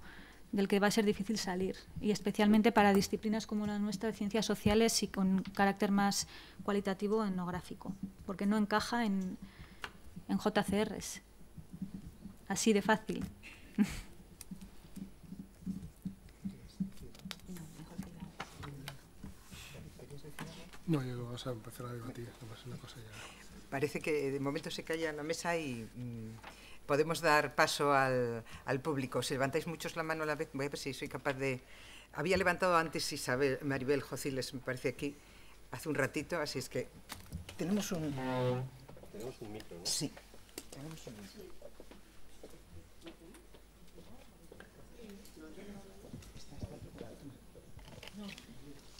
del que va a ser difícil salir, y especialmente para disciplinas como la nuestra de ciencias sociales y con carácter más cualitativo etnográfico, porque no encaja en JCRs. Así de fácil. No, vamos a empezar a debatir. Una cosa ya. Parece que de momento se calla la mesa y podemos dar paso al público. Si levantáis muchos la mano a la vez, voy a ver si soy capaz de... Había levantado antes Maribel Jociles, me parece, aquí, hace un ratito, así es que... Tenemos un micro, ¿no? Sí, tenemos un micro.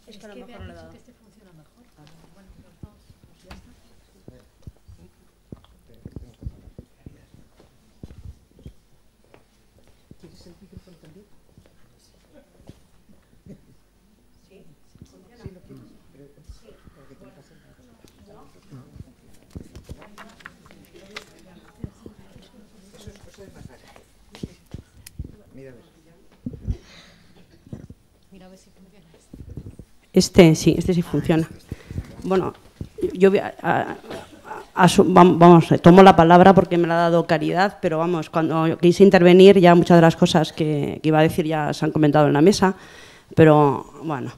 Es que a lo mejor le da. Este funciona mejor. Bueno, los dos, pues ya está. ¿Quieres el micrófono también? Sí, funciona. Sí, lo quiero. Sí. Eso es más raro. Mira a ver. Mira a ver si funciona. Este sí funciona. Bueno, yo vamos, tomo la palabra porque me la ha dado Caridad, pero vamos, cuando quise intervenir ya muchas de las cosas que iba a decir ya se han comentado en la mesa, pero bueno,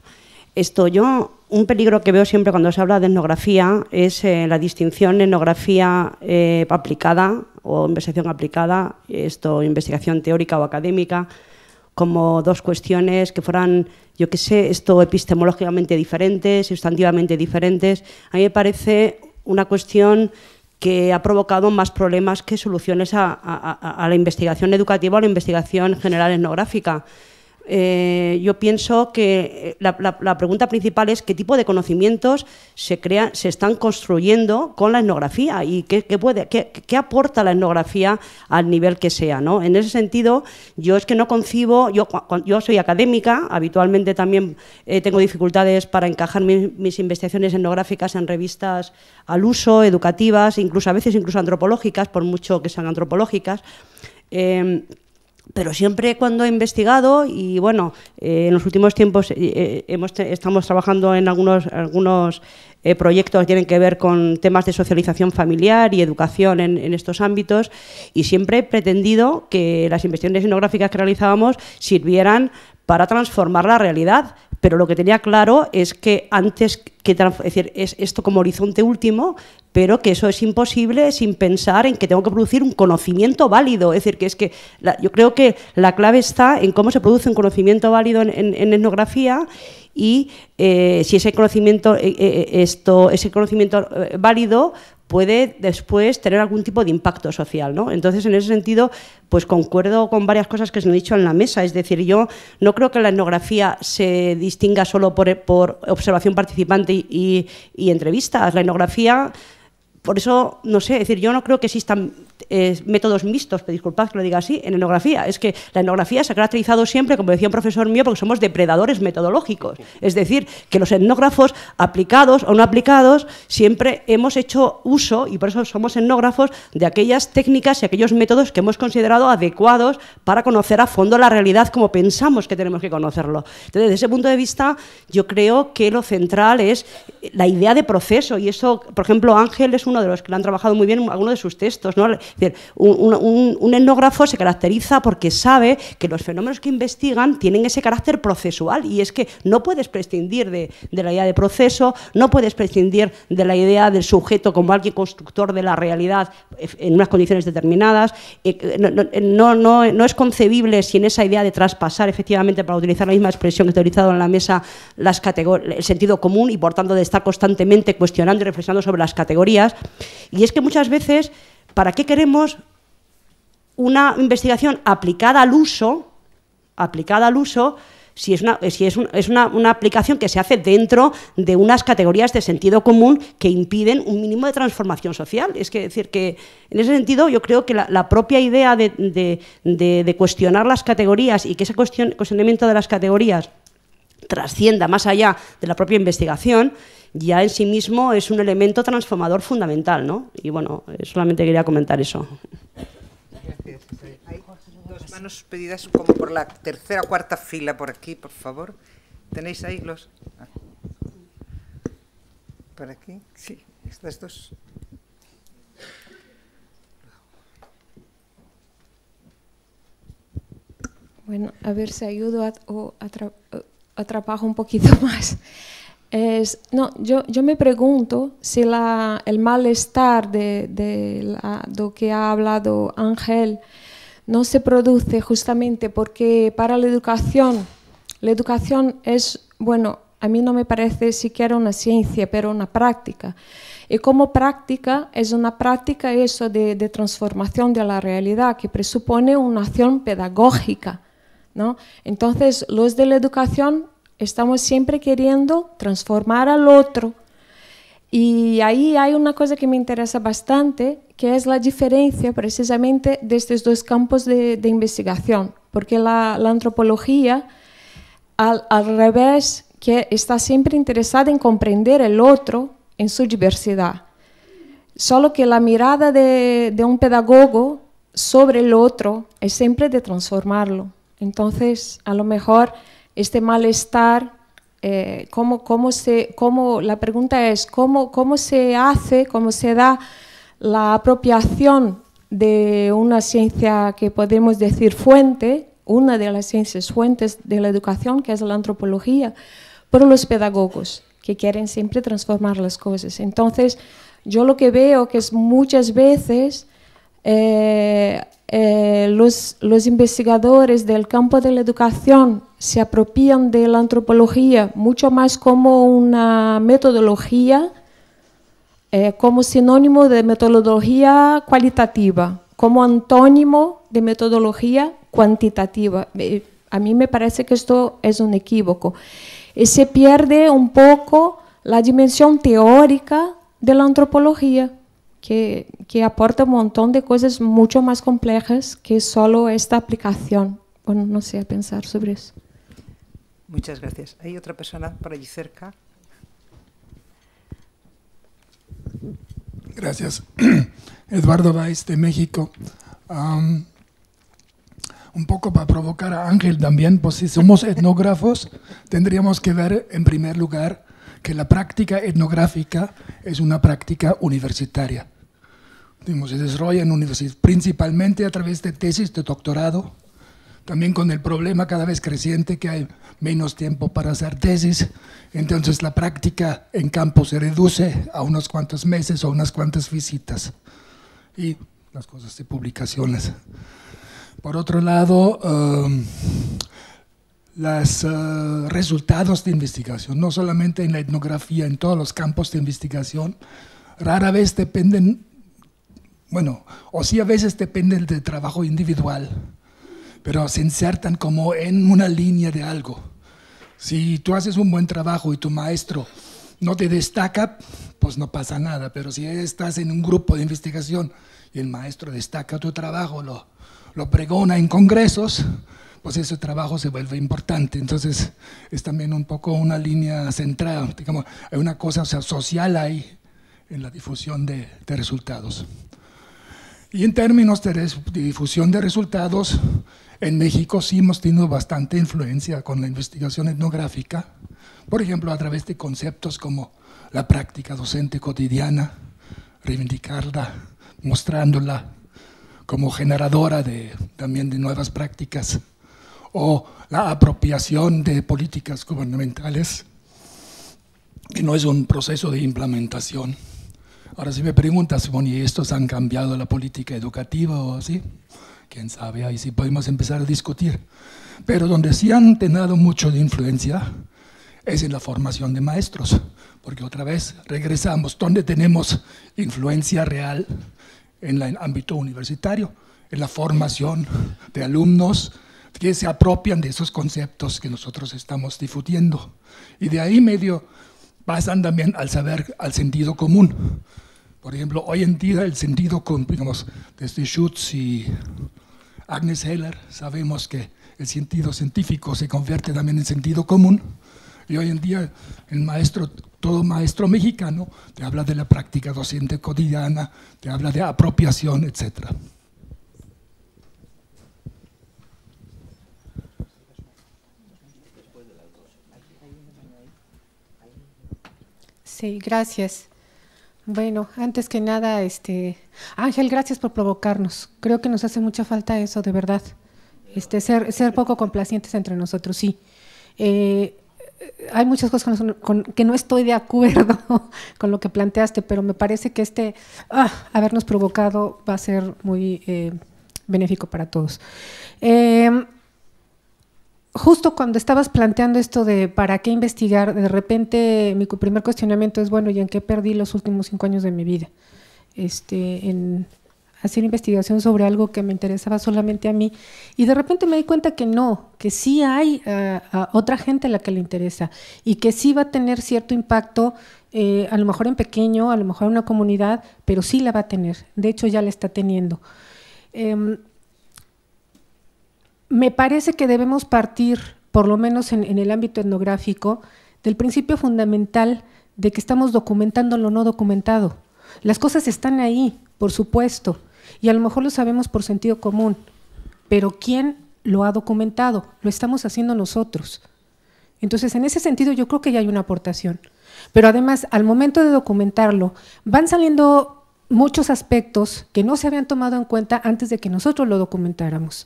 un peligro que veo siempre cuando se habla de etnografía es la distinción etnografía aplicada o investigación aplicada, investigación teórica o académica, como dos cuestiones que fueran, yo qué sé, epistemológicamente diferentes, sustantivamente diferentes. A mí me parece una cuestión que ha provocado más problemas que soluciones a la investigación educativa o a la investigación general etnográfica. Yo pienso que la pregunta principal es qué tipo de conocimientos se están construyendo con la etnografía y qué aporta la etnografía al nivel que sea, ¿no? En ese sentido, yo es que no concibo, yo soy académica, habitualmente también tengo dificultades para encajar mis investigaciones etnográficas en revistas al uso, educativas, a veces incluso antropológicas, por mucho que sean antropológicas. Pero siempre cuando he investigado, y bueno, en los últimos tiempos estamos trabajando en algunos proyectos que tienen que ver con temas de socialización familiar y educación en estos ámbitos, y siempre he pretendido que las investigaciones etnográficas que realizábamos sirvieran para transformar la realidad, pero lo que tenía claro es que es esto como horizonte último, pero que eso es imposible sin pensar en que tengo que producir un conocimiento válido. Es decir, yo creo que la clave está en cómo se produce un conocimiento válido en etnografía y si ese conocimiento válido puede después tener algún tipo de impacto social, ¿no? Entonces, en ese sentido, pues concuerdo con varias cosas que se han dicho en la mesa. Es decir, yo no creo que la etnografía se distinga solo por observación participante y entrevistas. La etnografía, por eso, no sé, es decir, yo no creo que existan métodos mixtos, disculpad que lo diga así, en etnografía. Es que la etnografía se ha caracterizado siempre, como decía un profesor mío, porque somos depredadores metodológicos. Es decir, que los etnógrafos, aplicados o no aplicados, siempre hemos hecho uso, y por eso somos etnógrafos, de aquellas técnicas y aquellos métodos que hemos considerado adecuados para conocer a fondo la realidad como pensamos que tenemos que conocerlo. Entonces, desde ese punto de vista, yo creo que lo central es la idea de proceso, y eso, por ejemplo, Ángel es uno de los que lo han trabajado muy bien en algunos de sus textos, ¿no? Es decir, un etnógrafo se caracteriza porque sabe que los fenómenos que investigan tienen ese carácter procesual, y es que no puedes prescindir de la idea de proceso, no puedes prescindir de la idea del sujeto como alguien constructor de la realidad en unas condiciones determinadas. No es concebible sin esa idea de traspasar, efectivamente, para utilizar la misma expresión que he utilizado en la mesa, el sentido común, y por tanto de estar constantemente cuestionando y reflexionando sobre las categorías. Y es que muchas veces, ¿para qué queremos una investigación aplicada al uso si es una aplicación que se hace dentro de unas categorías de sentido común que impiden un mínimo de transformación social? Es decir, que en ese sentido yo creo que la propia idea de cuestionar las categorías y que ese cuestionamiento de las categorías trascienda más allá de la propia investigación, ya en sí mismo es un elemento transformador fundamental, ¿no? Y bueno, solamente quería comentar eso. Gracias. Hay dos manos pedidas como por la tercera o cuarta fila por aquí, por favor. ¿Tenéis ahí los...? ¿Por aquí? Sí, estas dos. Bueno, a ver si ayudo a trabajar un poquito más. yo me pregunto si el malestar de lo que ha hablado Ángel no se produce justamente porque para la educación es, bueno, a mí no me parece siquiera una ciencia, pero una práctica. Y como práctica, es una práctica eso de transformación de la realidad que presupone una acción pedagógica, ¿no? Entonces, los de la educación estamos siempre queriendo transformar al otro. Y ahí hay una cosa que me interesa bastante, que es la diferencia precisamente de estos dos campos de investigación. Porque la antropología, al revés, que está siempre interesada en comprender el otro en su diversidad. Solo que la mirada de un pedagogo sobre el otro es siempre de transformarlo. Entonces, a lo mejor este malestar, la pregunta es cómo se hace, cómo se da la apropiación de una ciencia que podemos decir fuente, una de las ciencias fuentes de la educación, que es la antropología, por los pedagogos, que quieren siempre transformar las cosas. Entonces, yo lo que veo que es muchas veces los investigadores del campo de la educación se apropian de la antropología mucho más como una metodología, como sinónimo de metodología cualitativa, como antónimo de metodología cuantitativa. A mí me parece que esto es un equívoco. Y se pierde un poco la dimensión teórica de la antropología, que aporta un montón de cosas mucho más complejas que solo esta aplicación. Bueno, no sé, a pensar sobre eso. Muchas gracias. ¿Hay otra persona por allí cerca? Gracias. Eduardo Valls, de México. Un poco para provocar a Ángel también, pues si somos etnógrafos, tendríamos que ver en primer lugar que la práctica etnográfica es una práctica universitaria. Se desarrolla en universidades, principalmente a través de tesis de doctorado, también con el problema cada vez creciente que hay menos tiempo para hacer tesis, entonces la práctica en campo se reduce a unos cuantos meses o unas cuantas visitas y las cosas de publicaciones. Por otro lado, los resultados de investigación, no solamente en la etnografía, en todos los campos de investigación, rara vez dependen, bueno, o sí a veces dependen del trabajo individual, pero se insertan como en una línea de algo. Si tú haces un buen trabajo y tu maestro no te destaca, pues no pasa nada, pero si estás en un grupo de investigación y el maestro destaca tu trabajo, lo pregona en congresos, pues ese trabajo se vuelve importante. Entonces es también un poco una línea central, digamos, hay una cosa social ahí en la difusión de resultados. Y en términos de difusión de resultados, en México sí hemos tenido bastante influencia con la investigación etnográfica, por ejemplo, a través de conceptos como la práctica docente cotidiana, reivindicarla, mostrándola como generadora también de nuevas prácticas, o la apropiación de políticas gubernamentales, que no es un proceso de implementación. Ahora, si me preguntas, bueno, ¿y estos han cambiado la política educativa o así? Quién sabe, ahí sí podemos empezar a discutir. Pero donde sí han tenido mucho de influencia es en la formación de maestros, porque otra vez regresamos, donde tenemos influencia real en el ámbito universitario, en la formación de alumnos que se apropian de esos conceptos que nosotros estamos difundiendo. Y de ahí medio pasan también al saber, al sentido común. Por ejemplo, hoy en día el sentido común, digamos, desde Schutz y Agnes Heller, sabemos que el sentido científico se convierte también en sentido común. Y hoy en día todo maestro mexicano te habla de la práctica docente cotidiana, te habla de apropiación, etc. Sí, gracias. Bueno, antes que nada, Ángel, gracias por provocarnos. Creo que nos hace mucha falta eso, de verdad. Ser poco complacientes entre nosotros, sí. hay muchas cosas con que no estoy de acuerdo con lo que planteaste, pero me parece que habernos provocado va a ser muy benéfico para todos. Justo cuando estabas planteando esto de para qué investigar, de repente mi primer cuestionamiento es, bueno, ¿y en qué perdí los últimos 5 años de mi vida? En hacer investigación sobre algo que me interesaba solamente a mí, y de repente me di cuenta que no, que sí hay a otra gente a la que le interesa y que sí va a tener cierto impacto, a lo mejor en pequeño, a lo mejor en una comunidad, pero sí la va a tener, de hecho ya la está teniendo. Me parece que debemos partir, por lo menos en el ámbito etnográfico, del principio fundamental de que estamos documentando lo no documentado. Las cosas están ahí, por supuesto, y a lo mejor lo sabemos por sentido común, pero ¿quién lo ha documentado? Lo estamos haciendo nosotros. Entonces, en ese sentido, yo creo que ya hay una aportación. Pero además, al momento de documentarlo, van saliendo muchos aspectos que no se habían tomado en cuenta antes de que nosotros lo documentáramos,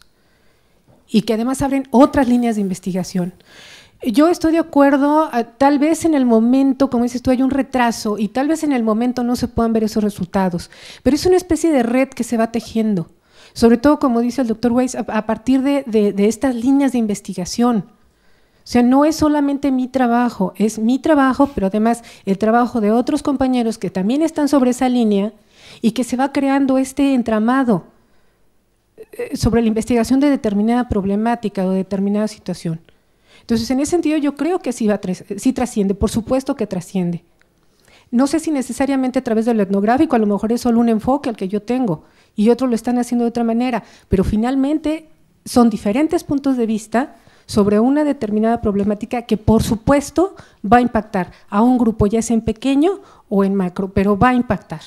y que además abren otras líneas de investigación. Yo estoy de acuerdo, tal vez en el momento, como dices tú, hay un retraso y tal vez en el momento no se puedan ver esos resultados, pero es una especie de red que se va tejiendo, sobre todo, como dice el doctor Weiss, a partir de estas líneas de investigación. O sea, no es solamente mi trabajo, es mi trabajo, pero además el trabajo de otros compañeros que también están sobre esa línea y que se va creando este entramado sobre la investigación de determinada problemática o de determinada situación. Entonces, en ese sentido, yo creo que sí trasciende, por supuesto que trasciende. No sé si necesariamente a través de lo etnográfico, a lo mejor es solo un enfoque al que yo tengo y otros lo están haciendo de otra manera, pero finalmente son diferentes puntos de vista sobre una determinada problemática que, por supuesto, va a impactar a un grupo, ya sea en pequeño o en macro, pero va a impactar.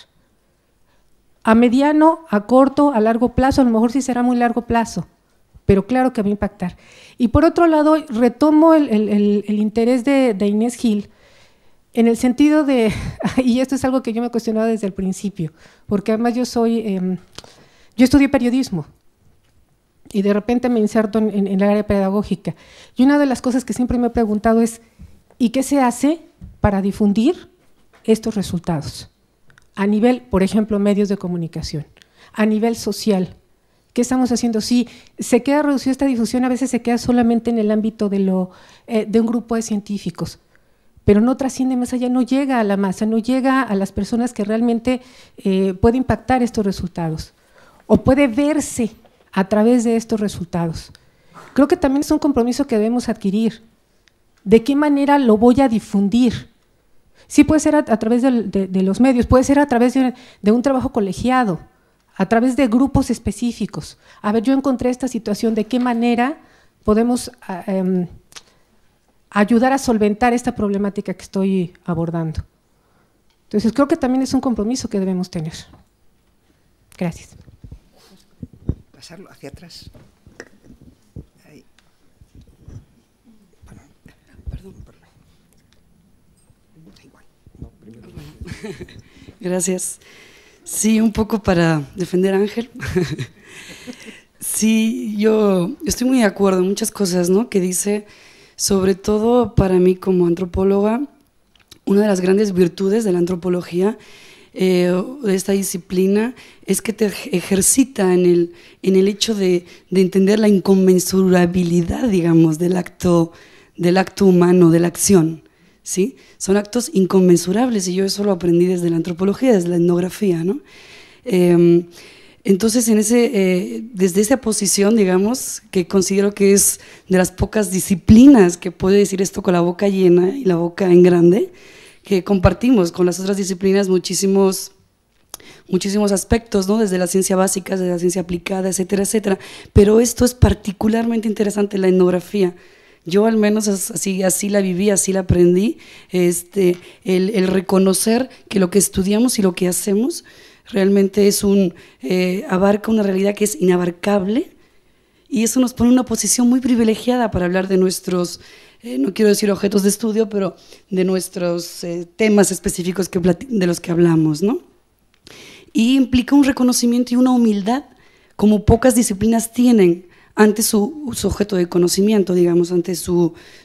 A mediano, a corto, a largo plazo, a lo mejor sí será muy largo plazo, pero claro que va a impactar. Y por otro lado, retomo el interés de Inés Gil, en el sentido de, y esto es algo que yo me he cuestionado desde el principio, porque además yo estudié periodismo, y de repente me inserto en el área pedagógica, y una de las cosas que siempre me he preguntado es, ¿y qué se hace para difundir estos resultados? A nivel, por ejemplo, medios de comunicación, a nivel social. ¿Qué estamos haciendo? Si se queda reducida esta difusión, a veces se queda solamente en el ámbito de un grupo de científicos, pero no trasciende más allá, no llega a la masa, no llega a las personas que realmente puede impactar estos resultados, o puede verse a través de estos resultados. Creo que también es un compromiso que debemos adquirir. ¿De qué manera lo voy a difundir? Sí, puede ser a través de los medios, puede ser a través de un trabajo colegiado, a través de grupos específicos. A ver, yo encontré esta situación, ¿de qué manera podemos ayudar a solventar esta problemática que estoy abordando? Entonces, creo que también es un compromiso que debemos tener. Gracias. Pasarlo hacia atrás. Ahí. Perdón. Igual. No, primero. Gracias. Sí, un poco para defender a Ángel. Sí, yo estoy muy de acuerdo en muchas cosas, ¿no?, que dice, sobre todo para mí como antropóloga, una de las grandes virtudes de la antropología, de esta disciplina, es que te ejercita en el hecho de entender la inconmensurabilidad, digamos, del acto humano, de la acción, ¿sí? Son actos inconmensurables, y yo eso lo aprendí desde la antropología, desde la etnografía, ¿no? Entonces, desde esa posición, digamos, que considero que es de las pocas disciplinas que puede decir esto con la boca llena y la boca en grande, que compartimos con las otras disciplinas muchísimos aspectos, ¿no?, desde la ciencia básica, desde la ciencia aplicada, etcétera, etcétera, pero esto es particularmente interesante, la etnografía. Yo al menos así la viví, así la aprendí, el reconocer que lo que estudiamos y lo que hacemos realmente abarca una realidad que es inabarcable, y eso nos pone en una posición muy privilegiada para hablar de nuestros, no quiero decir objetos de estudio, pero de nuestros temas específicos de los que hablamos, ¿no? Y implica un reconocimiento y una humildad como pocas disciplinas tienen ante su objeto de conocimiento, digamos, ante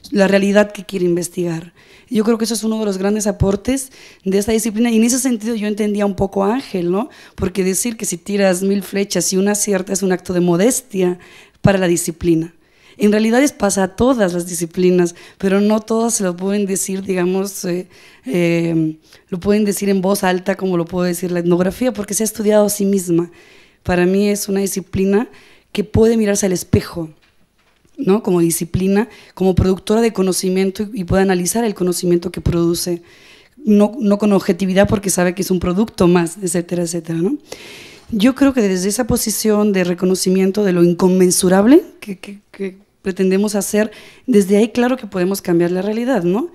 la realidad que quiere investigar. Yo creo que eso es uno de los grandes aportes de esta disciplina, y en ese sentido yo entendía un poco a Ángel, ¿no? Porque decir que si tiras 1000 flechas y una acierta es un acto de modestia para la disciplina. En realidad pasa a todas las disciplinas, pero no todas se lo pueden decir, digamos, lo pueden decir en voz alta como lo puede decir la etnografía, porque se ha estudiado a sí misma. Para mí es una disciplina que puede mirarse al espejo, ¿no? Como disciplina, como productora de conocimiento, y puede analizar el conocimiento que produce, no con objetividad porque sabe que es un producto más, etcétera, etcétera, ¿no? Yo creo que desde esa posición de reconocimiento de lo inconmensurable que pretendemos hacer, desde ahí claro que podemos cambiar la realidad, ¿no?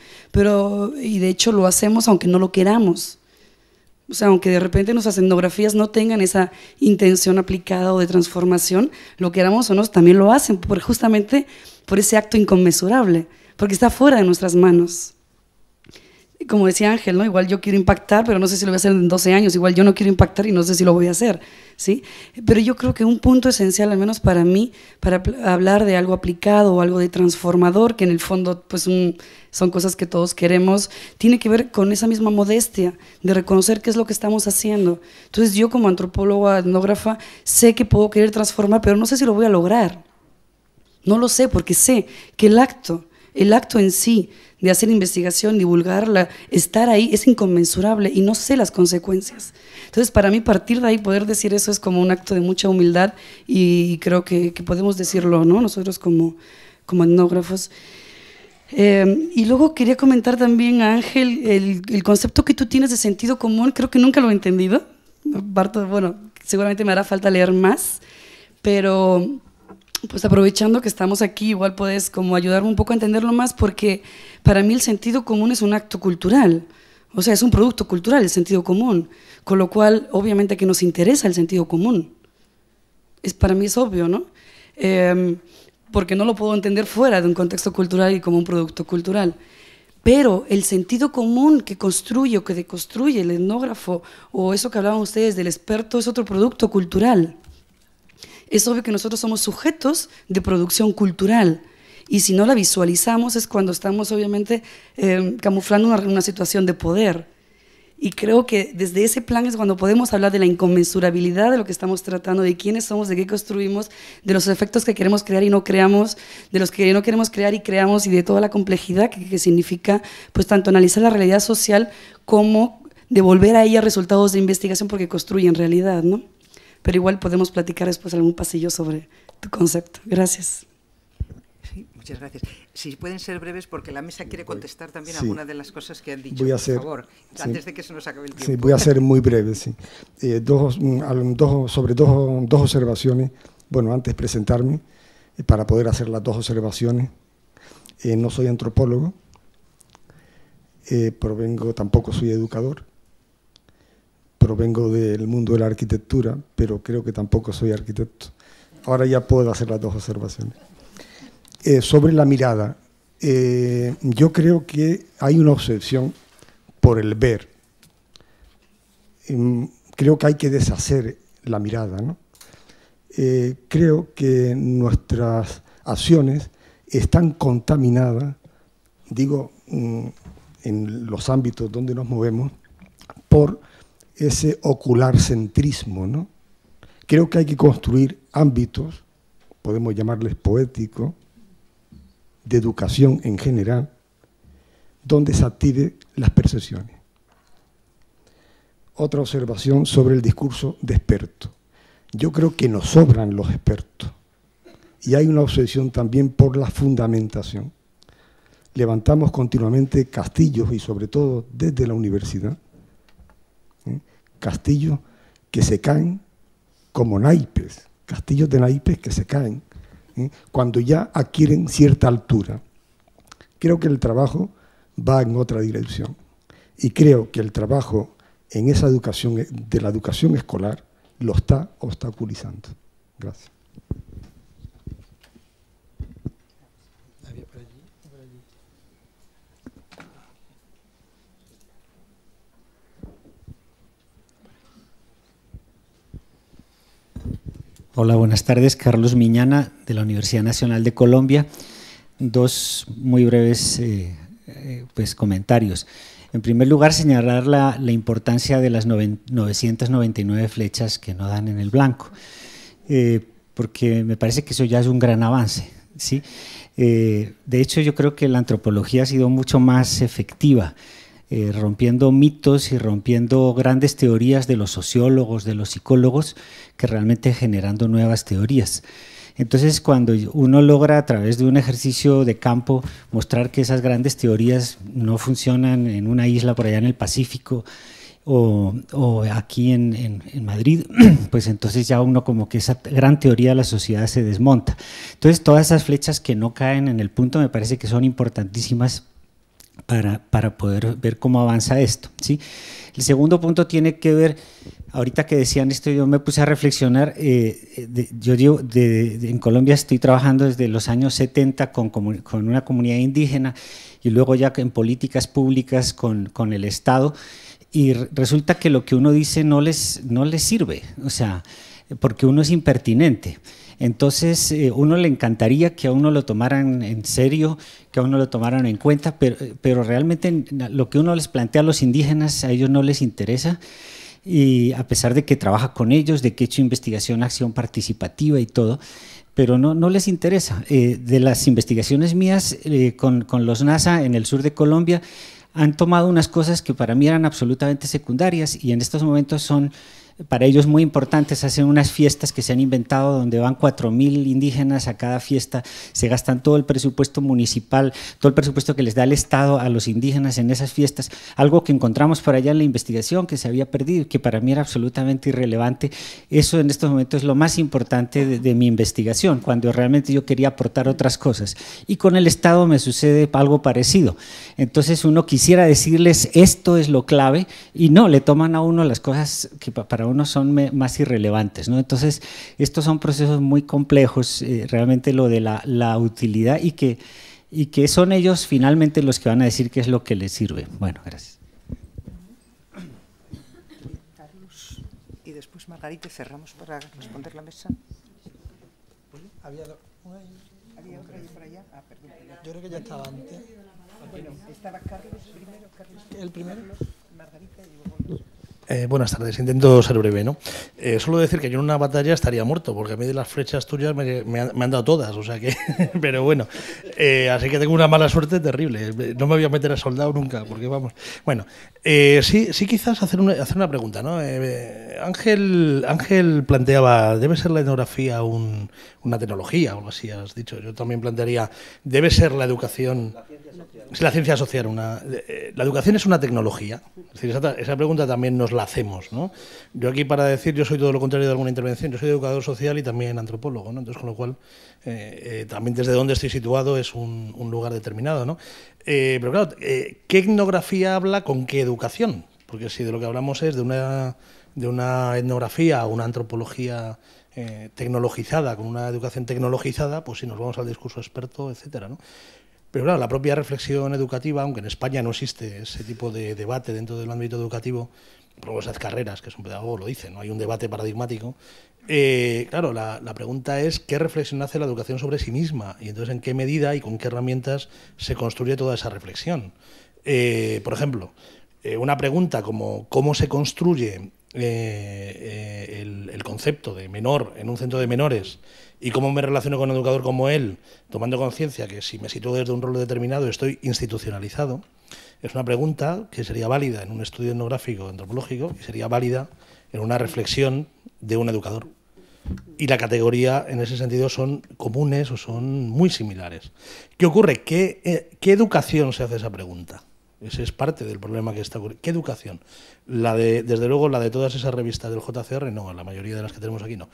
Y de hecho lo hacemos aunque no lo queramos. O sea, aunque de repente nuestras etnografías no tengan esa intención aplicada o de transformación, lo queramos o no, también lo hacen, justamente por ese acto inconmensurable, porque está fuera de nuestras manos. Como decía Ángel, ¿no? Igual yo quiero impactar, pero no sé si lo voy a hacer en 12 años, igual yo no quiero impactar y no sé si lo voy a hacer, ¿sí? Pero yo creo que un punto esencial, al menos para mí, para hablar de algo aplicado o algo de transformador, que en el fondo pues son cosas que todos queremos, tiene que ver con esa misma modestia de reconocer qué es lo que estamos haciendo. Entonces yo como antropóloga, etnógrafa, sé que puedo querer transformar, pero no sé si lo voy a lograr. No lo sé, porque sé que el acto en sí de hacer investigación, divulgarla, estar ahí, es inconmensurable y no sé las consecuencias. Entonces, para mí, partir de ahí, poder decir eso es como un acto de mucha humildad, y creo que podemos decirlo, ¿no? Nosotros como etnógrafos. Y luego quería comentar también a Ángel el concepto que tú tienes de sentido común. Creo que nunca lo he entendido. Bueno, seguramente me hará falta leer más, pero pues aprovechando que estamos aquí, igual puedes como ayudarme un poco a entenderlo más, porque para mí el sentido común es un acto cultural, o sea, es un producto cultural el sentido común, con lo cual obviamente que nos interesa el sentido común. Para mí es obvio, ¿no? Porque no lo puedo entender fuera de un contexto cultural y como un producto cultural. Pero el sentido común que construye o que deconstruye el etnógrafo, o eso que hablaban ustedes del experto, es otro producto cultural. Es obvio que nosotros somos sujetos de producción cultural, y si no la visualizamos es cuando estamos obviamente camuflando una situación de poder. Y creo que desde ese plan es cuando podemos hablar de la inconmensurabilidad de lo que estamos tratando, de quiénes somos, de qué construimos, de los efectos que queremos crear y no creamos, de los que no queremos crear y creamos, y de toda la complejidad que significa pues tanto analizar la realidad social como devolver a ella resultados de investigación, porque construyen realidad, ¿no? Pero igual podemos platicar después algún pasillo sobre tu concepto. Gracias. Sí, muchas gracias. Si pueden ser breves, porque la mesa quiere contestar también algunas de las cosas que han dicho, por favor, antes de que se nos acabe el tiempo. Sí, voy a ser muy breve, sí. Dos observaciones. Bueno, antes presentarme, para poder hacer las dos observaciones. No soy antropólogo, tampoco soy educador. Provengo del mundo de la arquitectura, pero creo que tampoco soy arquitecto. Ahora ya puedo hacer las dos observaciones. Sobre la mirada, yo creo que hay una obsesión por el ver. Creo que hay que deshacer la mirada, ¿no? Creo que nuestras acciones están contaminadas, digo, en los ámbitos donde nos movemos, por ese ocularcentrismo, ¿no? Creo que hay que construir ámbitos, podemos llamarles poéticos, de educación en general, donde se active las percepciones. Otra observación sobre el discurso de expertos. Yo creo que nos sobran los expertos, y hay una obsesión también por la fundamentación. Levantamos continuamente castillos, y sobre todo desde la universidad, castillos que se caen como naipes, castillos de naipes que se caen cuando ya adquieren cierta altura. Creo que el trabajo va en otra dirección, y creo que el trabajo en esa educación, de la educación escolar, lo está obstaculizando. Gracias. Hola, buenas tardes. Carlos Miñana, de la Universidad Nacional de Colombia. Dos muy breves comentarios. En primer lugar, señalar la importancia de las 999 flechas que no dan en el blanco, porque me parece que eso ya es un gran avance, ¿sí? De hecho, yo creo que la antropología ha sido mucho más efectiva, rompiendo mitos y rompiendo grandes teorías de los sociólogos, de los psicólogos, que realmente generando nuevas teorías. Entonces, cuando uno logra a través de un ejercicio de campo mostrar que esas grandes teorías no funcionan en una isla por allá en el Pacífico o aquí en Madrid, pues entonces ya uno como que esa gran teoría de la sociedad se desmonta. Entonces, todas esas flechas que no caen en el punto me parece que son importantísimas para poder ver cómo avanza esto, ¿sí? El segundo punto tiene que ver, ahorita que decían esto, yo me puse a reflexionar, en Colombia estoy trabajando desde los años 70 con una comunidad indígena y luego ya en políticas públicas con el Estado, y resulta que lo que uno dice no les sirve, o sea, porque uno es impertinente. Entonces, uno le encantaría que a uno lo tomaran en serio, que a uno lo tomaran en cuenta, pero realmente lo que uno les plantea a los indígenas, a ellos no les interesa, y a pesar de que trabaja con ellos, de que he hecho investigación, acción participativa y todo, pero no les interesa. De las investigaciones mías con los NASA en el sur de Colombia, han tomado unas cosas que para mí eran absolutamente secundarias y en estos momentos son para ellos muy importantes. Hacen unas fiestas que se han inventado donde van 4.000 indígenas a cada fiesta, se gastan todo el presupuesto municipal, todo el presupuesto que les da el Estado a los indígenas en esas fiestas, algo que encontramos por allá en la investigación que se había perdido y que para mí era absolutamente irrelevante. Eso en estos momentos es lo más importante de mi investigación, cuando realmente yo quería aportar otras cosas. Y con el Estado me sucede algo parecido. Entonces uno quisiera decirles esto es lo clave y no, le toman a uno las cosas que para uno son más irrelevantes, ¿no? Entonces, estos son procesos muy complejos, realmente lo de la utilidad y que son ellos finalmente los que van a decir qué es lo que les sirve. Bueno, gracias. Carlos, y después Margarita, cerramos para responder la mesa. Había otra ahí por allá. Ah, perdón. Yo creo que ya estaba antes. Bueno, estaba Carlos primero. ¿El primero? Margarita y luego... Buenas tardes, intento ser breve, ¿no? Solo decir que yo en una batalla estaría muerto, porque a mí de las flechas tuyas me han dado todas, o sea que... pero bueno, así que tengo una mala suerte terrible. No me voy a meter a soldado nunca, porque vamos... Bueno, sí quizás hacer una pregunta, ¿no? Ángel planteaba, ¿debe ser la etnografía una tecnología o algo así, has dicho? Yo también plantearía, ¿debe ser la educación... La ciencia social, la educación es una tecnología. Es decir, esa pregunta también nos la hacemos, ¿no? Yo aquí para decir, yo soy todo lo contrario de alguna intervención, yo soy educador social y también antropólogo, ¿no? Entonces, con lo cual, también desde donde estoy situado es un lugar determinado, ¿no? Pero claro, ¿qué etnografía habla con qué educación? Porque si de lo que hablamos es de una etnografía o una antropología tecnologizada, con una educación tecnologizada, pues sí, nos vamos al discurso experto, etcétera, ¿no? Pero claro, la propia reflexión educativa, aunque en España no existe ese tipo de debate dentro del ámbito educativo, por esas carreras, que es un pedagogo, lo dice, no hay un debate paradigmático. Claro, la pregunta es qué reflexión hace la educación sobre sí misma y entonces en qué medida y con qué herramientas se construye toda esa reflexión. Por ejemplo, una pregunta como cómo se construye el concepto de menor en un centro de menores y cómo me relaciono con un educador como él, tomando conciencia que si me sitúo desde un rol determinado estoy institucionalizado, es una pregunta que sería válida en un estudio etnográfico antropológico y sería válida en una reflexión de un educador. Y la categoría en ese sentido son comunes o son muy similares. ¿Qué ocurre? ¿Qué educación se hace esa pregunta? Ese es parte del problema que está ocurriendo. ¿Qué educación? Desde luego, la de todas esas revistas del JCR, no, la mayoría de las que tenemos aquí no.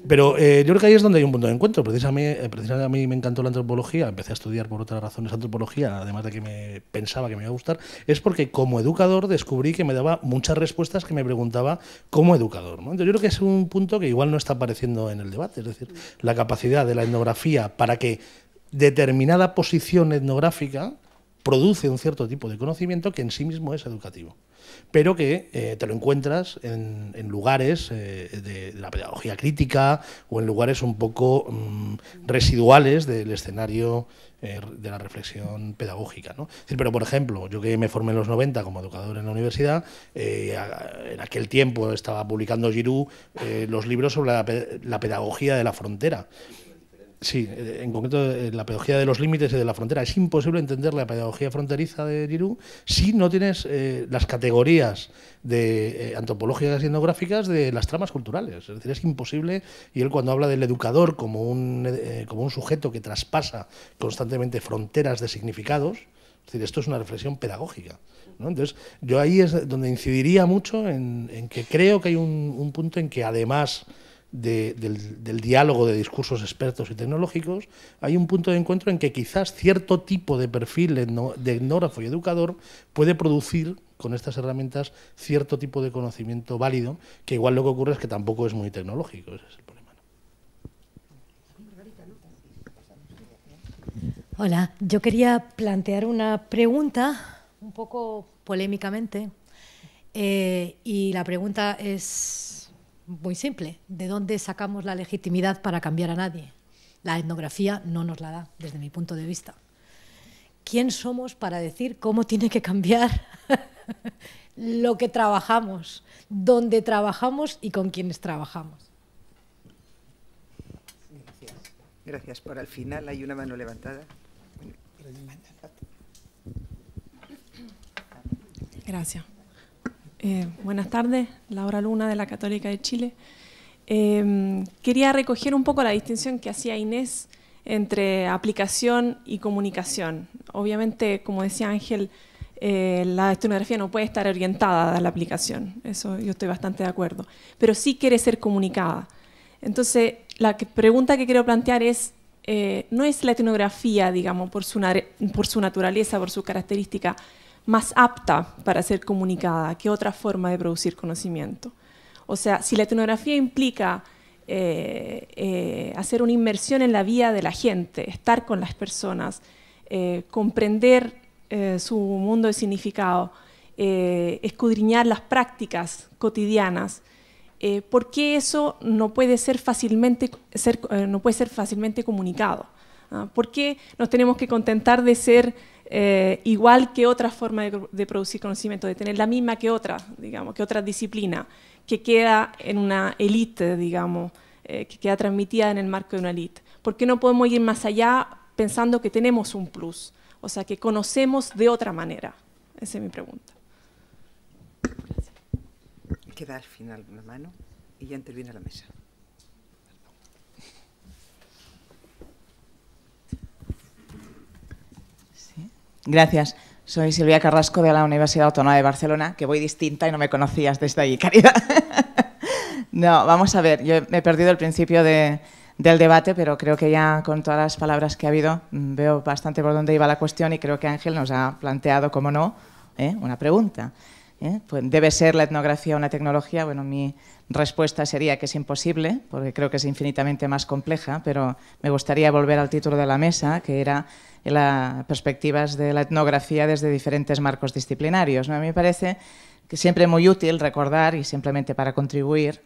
Pero yo creo que ahí es donde hay un punto de encuentro. Precisamente a mí me encantó la antropología, empecé a estudiar por otras razones antropología, además de que pensaba que me iba a gustar, es porque como educador descubrí que me daba muchas respuestas que me preguntaba como educador, ¿no? Entonces yo creo que es un punto que igual no está apareciendo en el debate, es decir, la capacidad de la etnografía para que determinada posición etnográfica produce un cierto tipo de conocimiento que en sí mismo es educativo, pero que te lo encuentras en lugares de la pedagogía crítica o en lugares un poco residuales del escenario de la reflexión pedagógica, ¿no? Es decir, pero, por ejemplo, yo que me formé en los 90 como educador en la universidad, en aquel tiempo estaba publicando Giroux los libros sobre la pedagogía de la frontera. Sí, en concreto la pedagogía de los límites y de la frontera. Es imposible entender la pedagogía fronteriza de Giroux si no tienes las categorías antropológicas y etnográficas de las tramas culturales. Es decir, es imposible, y él cuando habla del educador como un sujeto que traspasa constantemente fronteras de significados, es decir, esto es una reflexión pedagógica, ¿no? Entonces, yo ahí es donde incidiría mucho en que creo que hay un punto en que, además del diálogo de discursos expertos y tecnológicos, hay un punto de encuentro en que quizás cierto tipo de perfil de etnógrafo y educador puede producir con estas herramientas cierto tipo de conocimiento válido, que igual lo que ocurre es que tampoco es muy tecnológico. Ese es el problema, ¿no? Hola, yo quería plantear una pregunta un poco polémicamente, y la pregunta es muy simple: ¿de dónde sacamos la legitimidad para cambiar a nadie? La etnografía no nos la da, desde mi punto de vista. ¿Quién somos para decir cómo tiene que cambiar lo que trabajamos, dónde trabajamos y con quiénes trabajamos? Gracias. Por al final hay una mano levantada. Gracias. Buenas tardes, Laura Luna, de la Católica de Chile. Quería recoger un poco la distinción que hacía Inés entre aplicación y comunicación. Obviamente, como decía Ángel, la etnografía no puede estar orientada a la aplicación, eso yo estoy bastante de acuerdo, pero sí quiere ser comunicada. Entonces, la pregunta que quiero plantear es, ¿no es la etnografía, digamos, por su naturaleza, por su característica, más apta para ser comunicada que otra forma de producir conocimiento? O sea, si la etnografía implica hacer una inmersión en la vida de la gente, estar con las personas, comprender su mundo de significado, escudriñar las prácticas cotidianas, ¿por qué eso no puede ser fácilmente comunicado? ¿Por qué nos tenemos que contentar de ser igual que otra forma de producir conocimiento, de tener la misma que otra, digamos, que otra disciplina, que queda en una élite, digamos, que queda transmitida en el marco de una élite? ¿Por qué no podemos ir más allá pensando que tenemos un plus? O sea, que conocemos de otra manera. Esa es mi pregunta. Gracias. Queda al final una mano y ya interviene la mesa. Gracias. Soy Silvia Carrasco, de la Universidad Autónoma de Barcelona, que voy distinta y no me conocías desde ahí, Caridad. No, vamos a ver, yo me he perdido el principio del debate, pero creo que ya con todas las palabras que ha habido veo bastante por dónde iba la cuestión, y creo que Ángel nos ha planteado, como no, una pregunta. Pues, ¿debe ser la etnografía una tecnología? Bueno, mi respuesta sería que es imposible, porque creo que es infinitamente más compleja, pero me gustaría volver al título de la mesa, que era las perspectivas de la etnografía desde diferentes marcos disciplinarios, ¿no? A mí me parece que siempre es muy útil recordar, y simplemente para contribuir,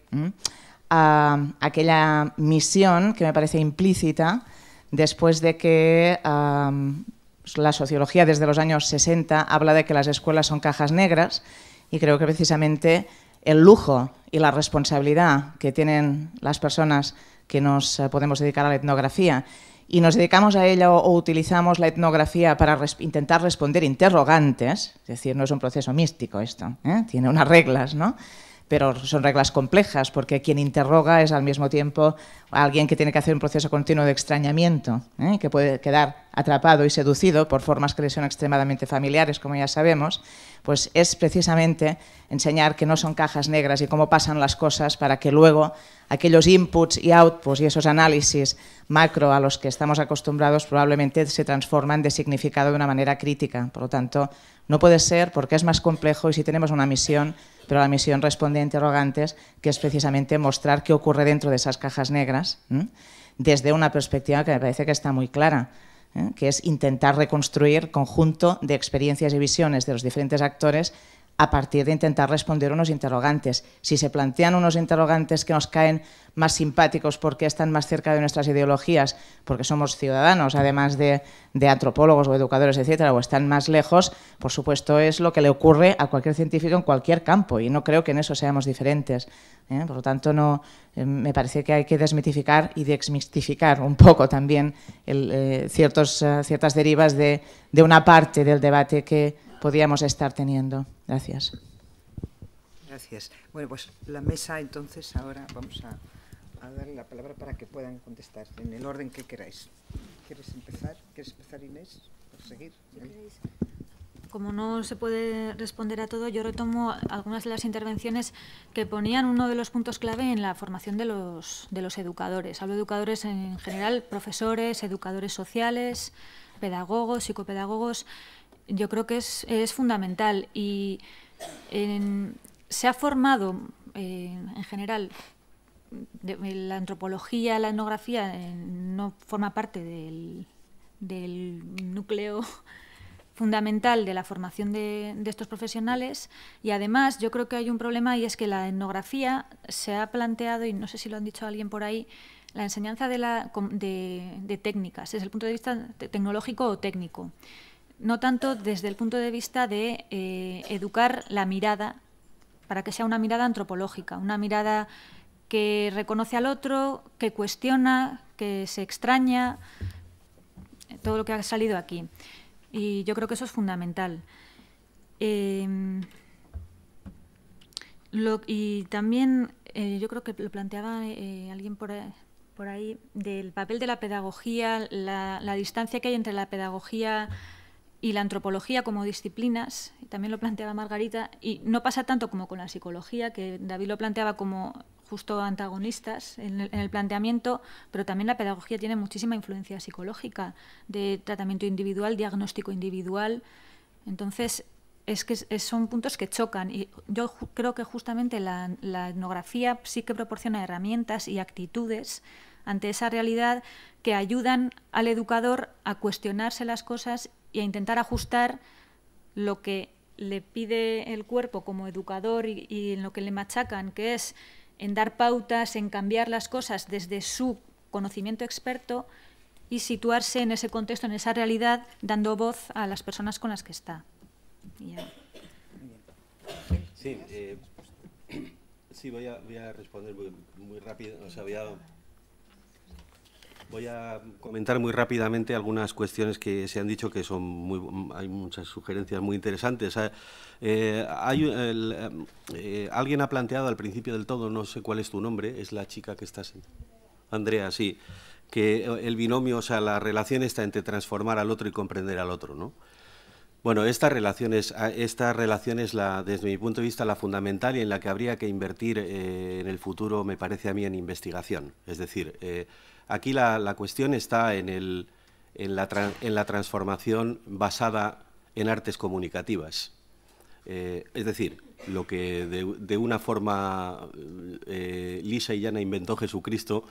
a aquella misión que me parece implícita después de que la sociología desde los años 60 habla de que las escuelas son cajas negras, y creo que precisamente el lujo y la responsabilidad que tienen las personas que nos podemos dedicar a la etnografía y nos dedicamos a ella o utilizamos la etnografía para intentar responder interrogantes, es decir, no es un proceso místico esto, tiene unas reglas, ¿no? Pero son reglas complejas, porque quien interroga es al mismo tiempo alguien que tiene que hacer un proceso continuo de extrañamiento, que puede quedar atrapado y seducido por formas que le son extremadamente familiares, como ya sabemos. Pues es precisamente enseñar que no son cajas negras y cómo pasan las cosas, para que luego aquellos inputs y outputs y esos análisis macro a los que estamos acostumbrados probablemente se transforman de significado de una manera crítica. Por lo tanto, no puede ser, porque es más complejo, y si tenemos una misión, pero la misión responde a interrogantes, que es precisamente mostrar qué ocurre dentro de esas cajas negras, desde una perspectiva que me parece que está muy clara. que es intentar reconstruir conjunto de experiencias y visiones de los diferentes actores a partir de intentar responder unos interrogantes. Si se plantean unos interrogantes que nos caen más simpáticos porque están más cerca de nuestras ideologías, porque somos ciudadanos, además de antropólogos o educadores, etcétera, o están más lejos, por supuesto es lo que le ocurre a cualquier científico en cualquier campo, y no creo que en eso seamos diferentes. Por lo tanto, me parece que hay que desmitificar y desmistificar un poco también ciertas derivas de una parte del debate que podríamos estar teniendo. Gracias. Gracias. Bueno, pues la mesa, entonces, ahora vamos a darle la palabra para que puedan contestar en el orden que queráis. ¿Quieres empezar? Inés? ¿Por seguir? Como no se puede responder a todo, yo retomo algunas de las intervenciones que ponían uno de los puntos clave en la formación de los educadores. Hablo de educadores en general, profesores, educadores sociales, pedagogos, psicopedagogos. Yo creo que es fundamental y se ha formado en general la antropología, la etnografía no forma parte del núcleo fundamental de la formación de estos profesionales, y además yo creo que hay un problema, y es que la etnografía se ha planteado, y no sé si lo han dicho alguien por ahí, la enseñanza de técnicas desde el punto de vista tecnológico o técnico. No tanto desde el punto de vista de educar la mirada para que sea una mirada antropológica, una mirada que reconoce al otro, que cuestiona, que se extraña, todo lo que ha salido aquí. Y yo creo que eso es fundamental. Y también yo creo que lo planteaba alguien por ahí, del papel de la pedagogía, la distancia que hay entre la pedagogía y la antropología como disciplinas, también lo planteaba Margarita, y no pasa tanto como con la psicología, que David lo planteaba como justo antagonistas en el planteamiento, pero también la pedagogía tiene muchísima influencia psicológica, de tratamiento individual, diagnóstico individual. Entonces, es que son puntos que chocan, y yo creo que justamente la etnografía sí que proporciona herramientas y actitudes ante esa realidad que ayudan al educador a cuestionarse las cosas y a intentar ajustar lo que le pide el cuerpo como educador y en lo que le machacan, que es en dar pautas, en cambiar las cosas desde su conocimiento experto y situarse en ese contexto, en esa realidad, dando voz a las personas con las que está. Sí, voy a responder muy rápido, o sea, voy a comentar muy rápidamente algunas cuestiones que se han dicho, que son hay muchas sugerencias muy interesantes. Alguien ha planteado al principio del todo, no sé cuál es tu nombre, es la chica que estás en... Andrea, sí, que el binomio, o sea, la relación está entre transformar al otro y comprender al otro, ¿no? Bueno, esta relación es desde mi punto de vista, la fundamental y en la que habría que invertir en el futuro, me parece a mí, en investigación. Es decir, aquí la cuestión está en la transformación basada en artes comunicativas. Es decir, lo que de una forma lisa y llana inventó Jesucristo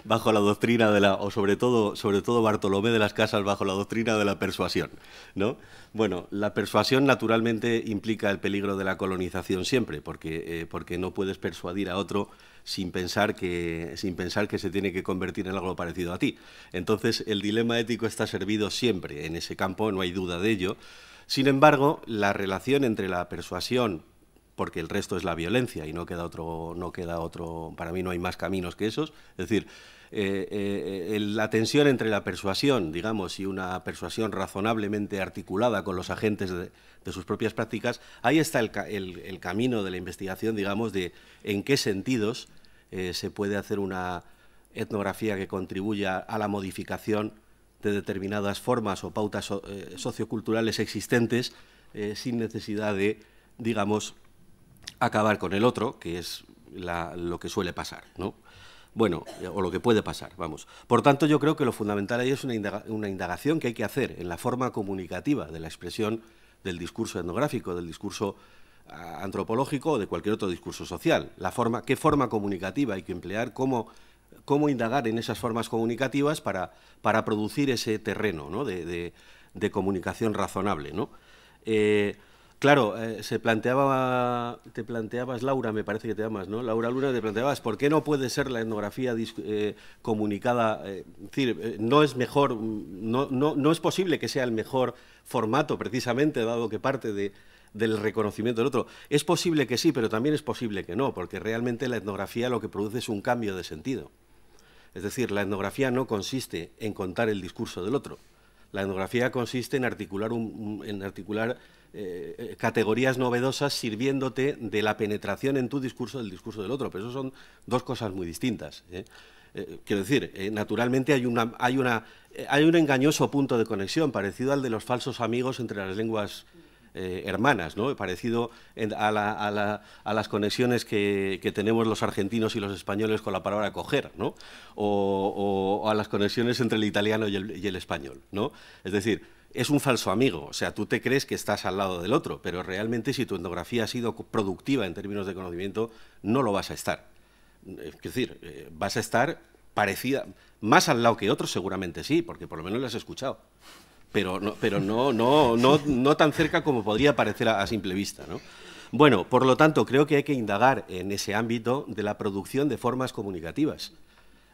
bajo la doctrina o sobre todo Bartolomé de las Casas, bajo la doctrina de la persuasión, ¿no? Bueno, la persuasión naturalmente implica el peligro de la colonización siempre, porque no puedes persuadir a otro sin pensar que se tiene que convertir en algo parecido a ti. Entonces, el dilema ético está servido siempre en ese campo, no hay duda de ello. Sin embargo, la relación entre la persuasión, porque el resto es la violencia y no queda otro, para mí no hay más caminos que esos, es decir, la tensión entre la persuasión, digamos, y una persuasión razonablemente articulada con los agentes de sus propias prácticas, ahí está el camino de la investigación, digamos, de en qué sentidos se puede hacer una etnografía que contribuya a la modificación de determinadas formas o pautas socioculturales existentes sin necesidad de, digamos, acabar con el otro, que es lo que suele pasar, ¿no? Bueno, o lo que puede pasar, vamos. Por tanto, yo creo que lo fundamental ahí es una indagación que hay que hacer en la forma comunicativa de la expresión del discurso etnográfico, del discurso antropológico o de cualquier otro discurso social. ¿Qué forma comunicativa hay que emplear? ¿Cómo cómo indagar en esas formas comunicativas para producir ese terreno, ¿no?, de comunicación razonable, ¿no? Claro, te planteabas, Laura, me parece que te llamas, ¿no? Laura Luna, te planteabas, ¿por qué no puede ser la etnografía comunicada? Es decir, no es mejor, no es posible que sea el mejor formato, precisamente, dado que parte del reconocimiento del otro. Es posible que sí, pero también es posible que no, porque realmente la etnografía lo que produce es un cambio de sentido. Es decir, la etnografía no consiste en contar el discurso del otro. La etnografía consiste en articular, categorías novedosas sirviéndote de la penetración en tu discurso del discurso del otro, pero eso son dos cosas muy distintas. Quiero decir, naturalmente hay un engañoso punto de conexión parecido al de los falsos amigos entre las lenguas hermanas, ¿no? Parecido a las conexiones que tenemos los argentinos y los españoles con la palabra coger, ¿no? O a las conexiones entre el italiano y el español, ¿no? Es decir, es un falso amigo, o sea, tú te crees que estás al lado del otro, pero realmente si tu etnografía ha sido productiva en términos de conocimiento, no lo vas a estar. Es decir, vas a estar parecida, más al lado que otros seguramente sí, porque por lo menos lo has escuchado, pero no tan cerca como podría parecer a simple vista, ¿no? Bueno, por lo tanto, creo que hay que indagar en ese ámbito de la producción de formas comunicativas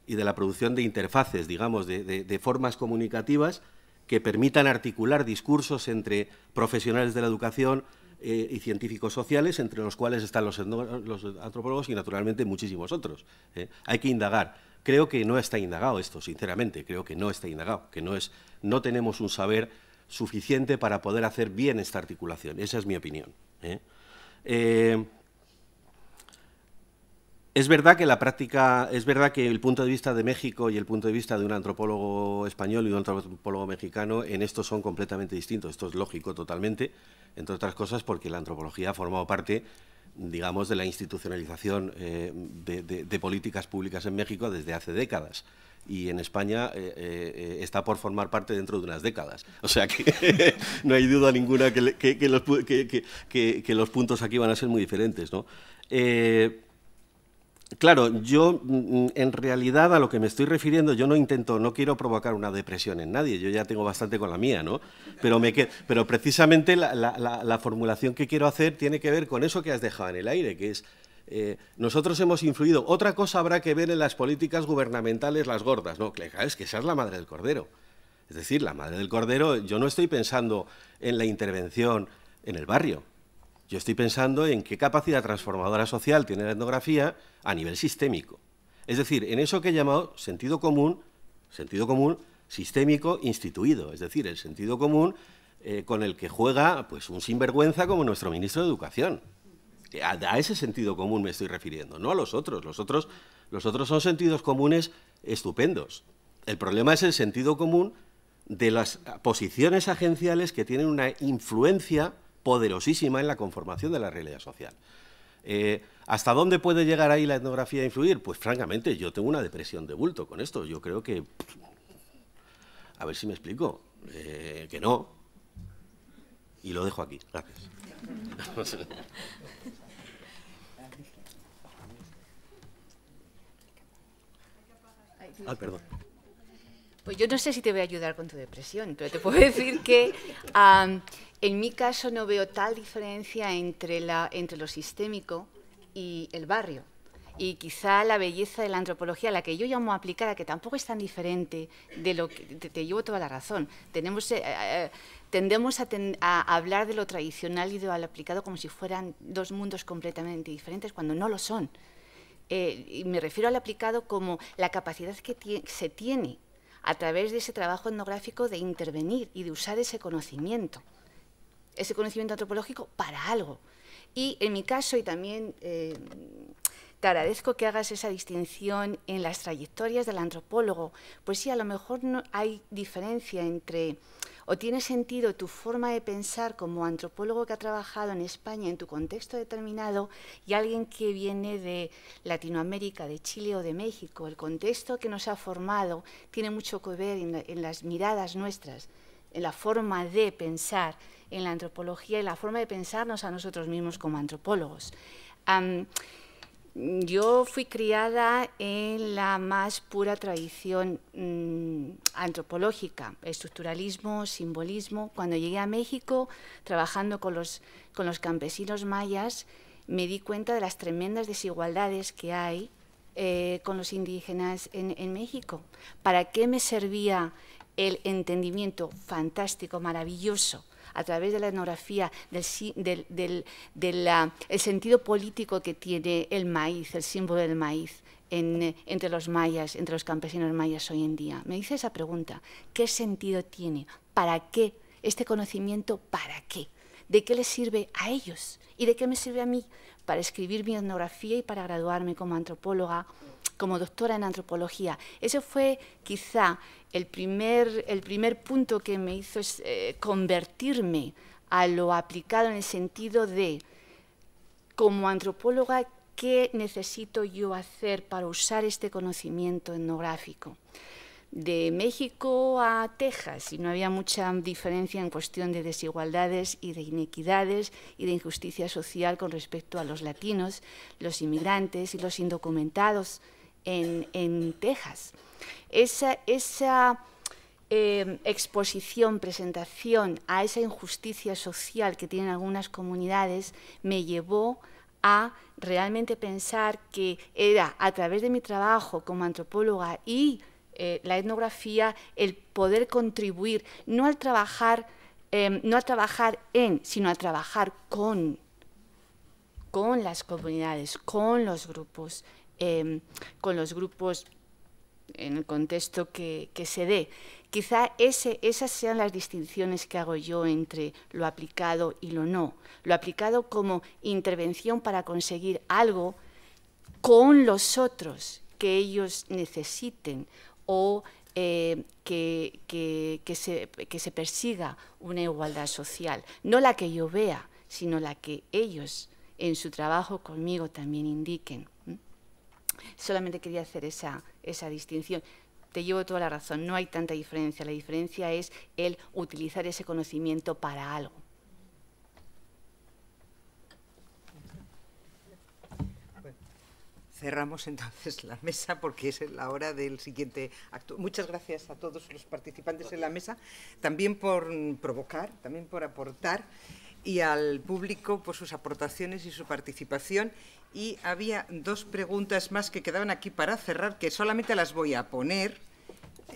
y de la producción de interfaces, digamos, de formas comunicativas que permitan articular discursos entre profesionales de la educación y científicos sociales, entre los cuales están los antropólogos y, naturalmente, muchísimos otros. Hay que indagar. Creo que no está indagado esto, sinceramente, creo que no está indagado, que no tenemos un saber suficiente para poder hacer bien esta articulación. Esa es mi opinión. Es verdad que la práctica, es verdad que el punto de vista de México y el punto de vista de un antropólogo español y un antropólogo mexicano en esto son completamente distintos. Esto es lógico totalmente, entre otras cosas porque la antropología ha formado parte, digamos, de la institucionalización de políticas públicas en México desde hace décadas. Y en España está por formar parte dentro de unas décadas. O sea que no hay duda ninguna que los puntos aquí van a ser muy diferentes, ¿no? Claro, yo en realidad a lo que me estoy refiriendo, yo no quiero provocar una depresión en nadie, yo ya tengo bastante con la mía, ¿no? Pero precisamente la formulación que quiero hacer tiene que ver con eso que has dejado en el aire, que es, nosotros hemos influido, otra cosa habrá que ver en las políticas gubernamentales, las gordas, ¿no? Claro, es que esa es la madre del cordero. Es decir, la madre del cordero, yo no estoy pensando en la intervención en el barrio. Yo estoy pensando en qué capacidad transformadora social tiene la etnografía a nivel sistémico. Es decir, en eso que he llamado sentido común sistémico instituido. Es decir, el sentido común con el que juega pues, un sinvergüenza como nuestro ministro de Educación. A ese sentido común me estoy refiriendo, no a los otros. Los otros son sentidos comunes estupendos. El problema es el sentido común de las posiciones agenciales que tienen una influencia poderosísima en la conformación de la realidad social. ¿Hasta dónde puede llegar ahí la etnografía a influir? Pues francamente yo tengo una depresión de bulto con esto. Yo creo que, a ver si me explico, que no. Y lo dejo aquí. Gracias. Perdón. Pues yo no sé si te voy a ayudar con tu depresión, pero te puedo decir que en mi caso no veo tal diferencia entre lo sistémico y el barrio. Y quizá la belleza de la antropología, la que yo llamo aplicada, que tampoco es tan diferente de lo que te llevo toda la razón. Tendemos a hablar de lo tradicional y de lo aplicado como si fueran dos mundos completamente diferentes, cuando no lo son. Y me refiero al aplicado como la capacidad que se tiene a través de ese trabajo etnográfico de intervenir y de usar ese conocimiento antropológico para algo. Y en mi caso, y también te agradezco que hagas esa distinción en las trayectorias del antropólogo, pues sí, a lo mejor no hay diferencia entre, o tiene sentido tu forma de pensar como antropólogo que ha trabajado en España en tu contexto determinado y alguien que viene de Latinoamérica, de Chile o de México. El contexto que nos ha formado tiene mucho que ver en las miradas nuestras, en la forma de pensar en la antropología y la forma de pensarnos a nosotros mismos como antropólogos. Yo fui criada en la más pura tradición antropológica, estructuralismo, simbolismo. Cuando llegué a México, trabajando con los campesinos mayas, me di cuenta de las tremendas desigualdades que hay con los indígenas en México. ¿Para qué me servía el entendimiento fantástico, maravilloso, a través de la etnografía, el sentido político que tiene el maíz, el símbolo del maíz, entre los mayas, entre los campesinos mayas hoy en día? Me hice esa pregunta: ¿qué sentido tiene? ¿Para qué? Este conocimiento, ¿para qué? ¿De qué les sirve a ellos? ¿Y de qué me sirve a mí? Para escribir mi etnografía y para graduarme como antropóloga, como doctora en antropología. Ese fue quizá el primer punto que me hizo convertirme a lo aplicado, en el sentido de, como antropóloga, ¿qué necesito yo hacer para usar este conocimiento etnográfico? De México a Texas, y no había mucha diferencia en cuestión de desigualdades y de inequidades y de injusticia social con respecto a los latinos, los inmigrantes y los indocumentados en Texas. Esa exposición, presentación a esa injusticia social que tienen algunas comunidades me llevó a realmente pensar que era a través de mi trabajo como antropóloga y la etnografía el poder contribuir, no a trabajar en, sino a trabajar con las comunidades, con los grupos en el contexto que se dé. Quizá esas sean las distinciones que hago yo entre lo aplicado y lo no. Lo aplicado como intervención para conseguir algo con los otros que ellos necesiten, o que se persiga una igualdad social. No la que yo vea, sino la que ellos en su trabajo conmigo también indiquen. Solamente quería hacer esa distinción. Te llevo toda la razón, no hay tanta diferencia. La diferencia es el utilizar ese conocimiento para algo. Cerramos entonces la mesa porque es la hora del siguiente acto. Muchas gracias a todos los participantes en la mesa, también por provocar, también por aportar, y al público por sus aportaciones y su participación. Y había dos preguntas más que quedaban aquí para cerrar, que solamente las voy a poner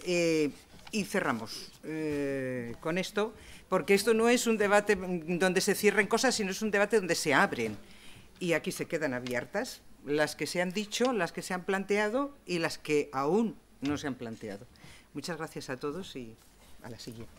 y cerramos con esto, porque esto no es un debate donde se cierren cosas, sino es un debate donde se abren. Y aquí se quedan abiertas las que se han dicho, las que se han planteado y las que aún no se han planteado. Muchas gracias a todos y a la siguiente.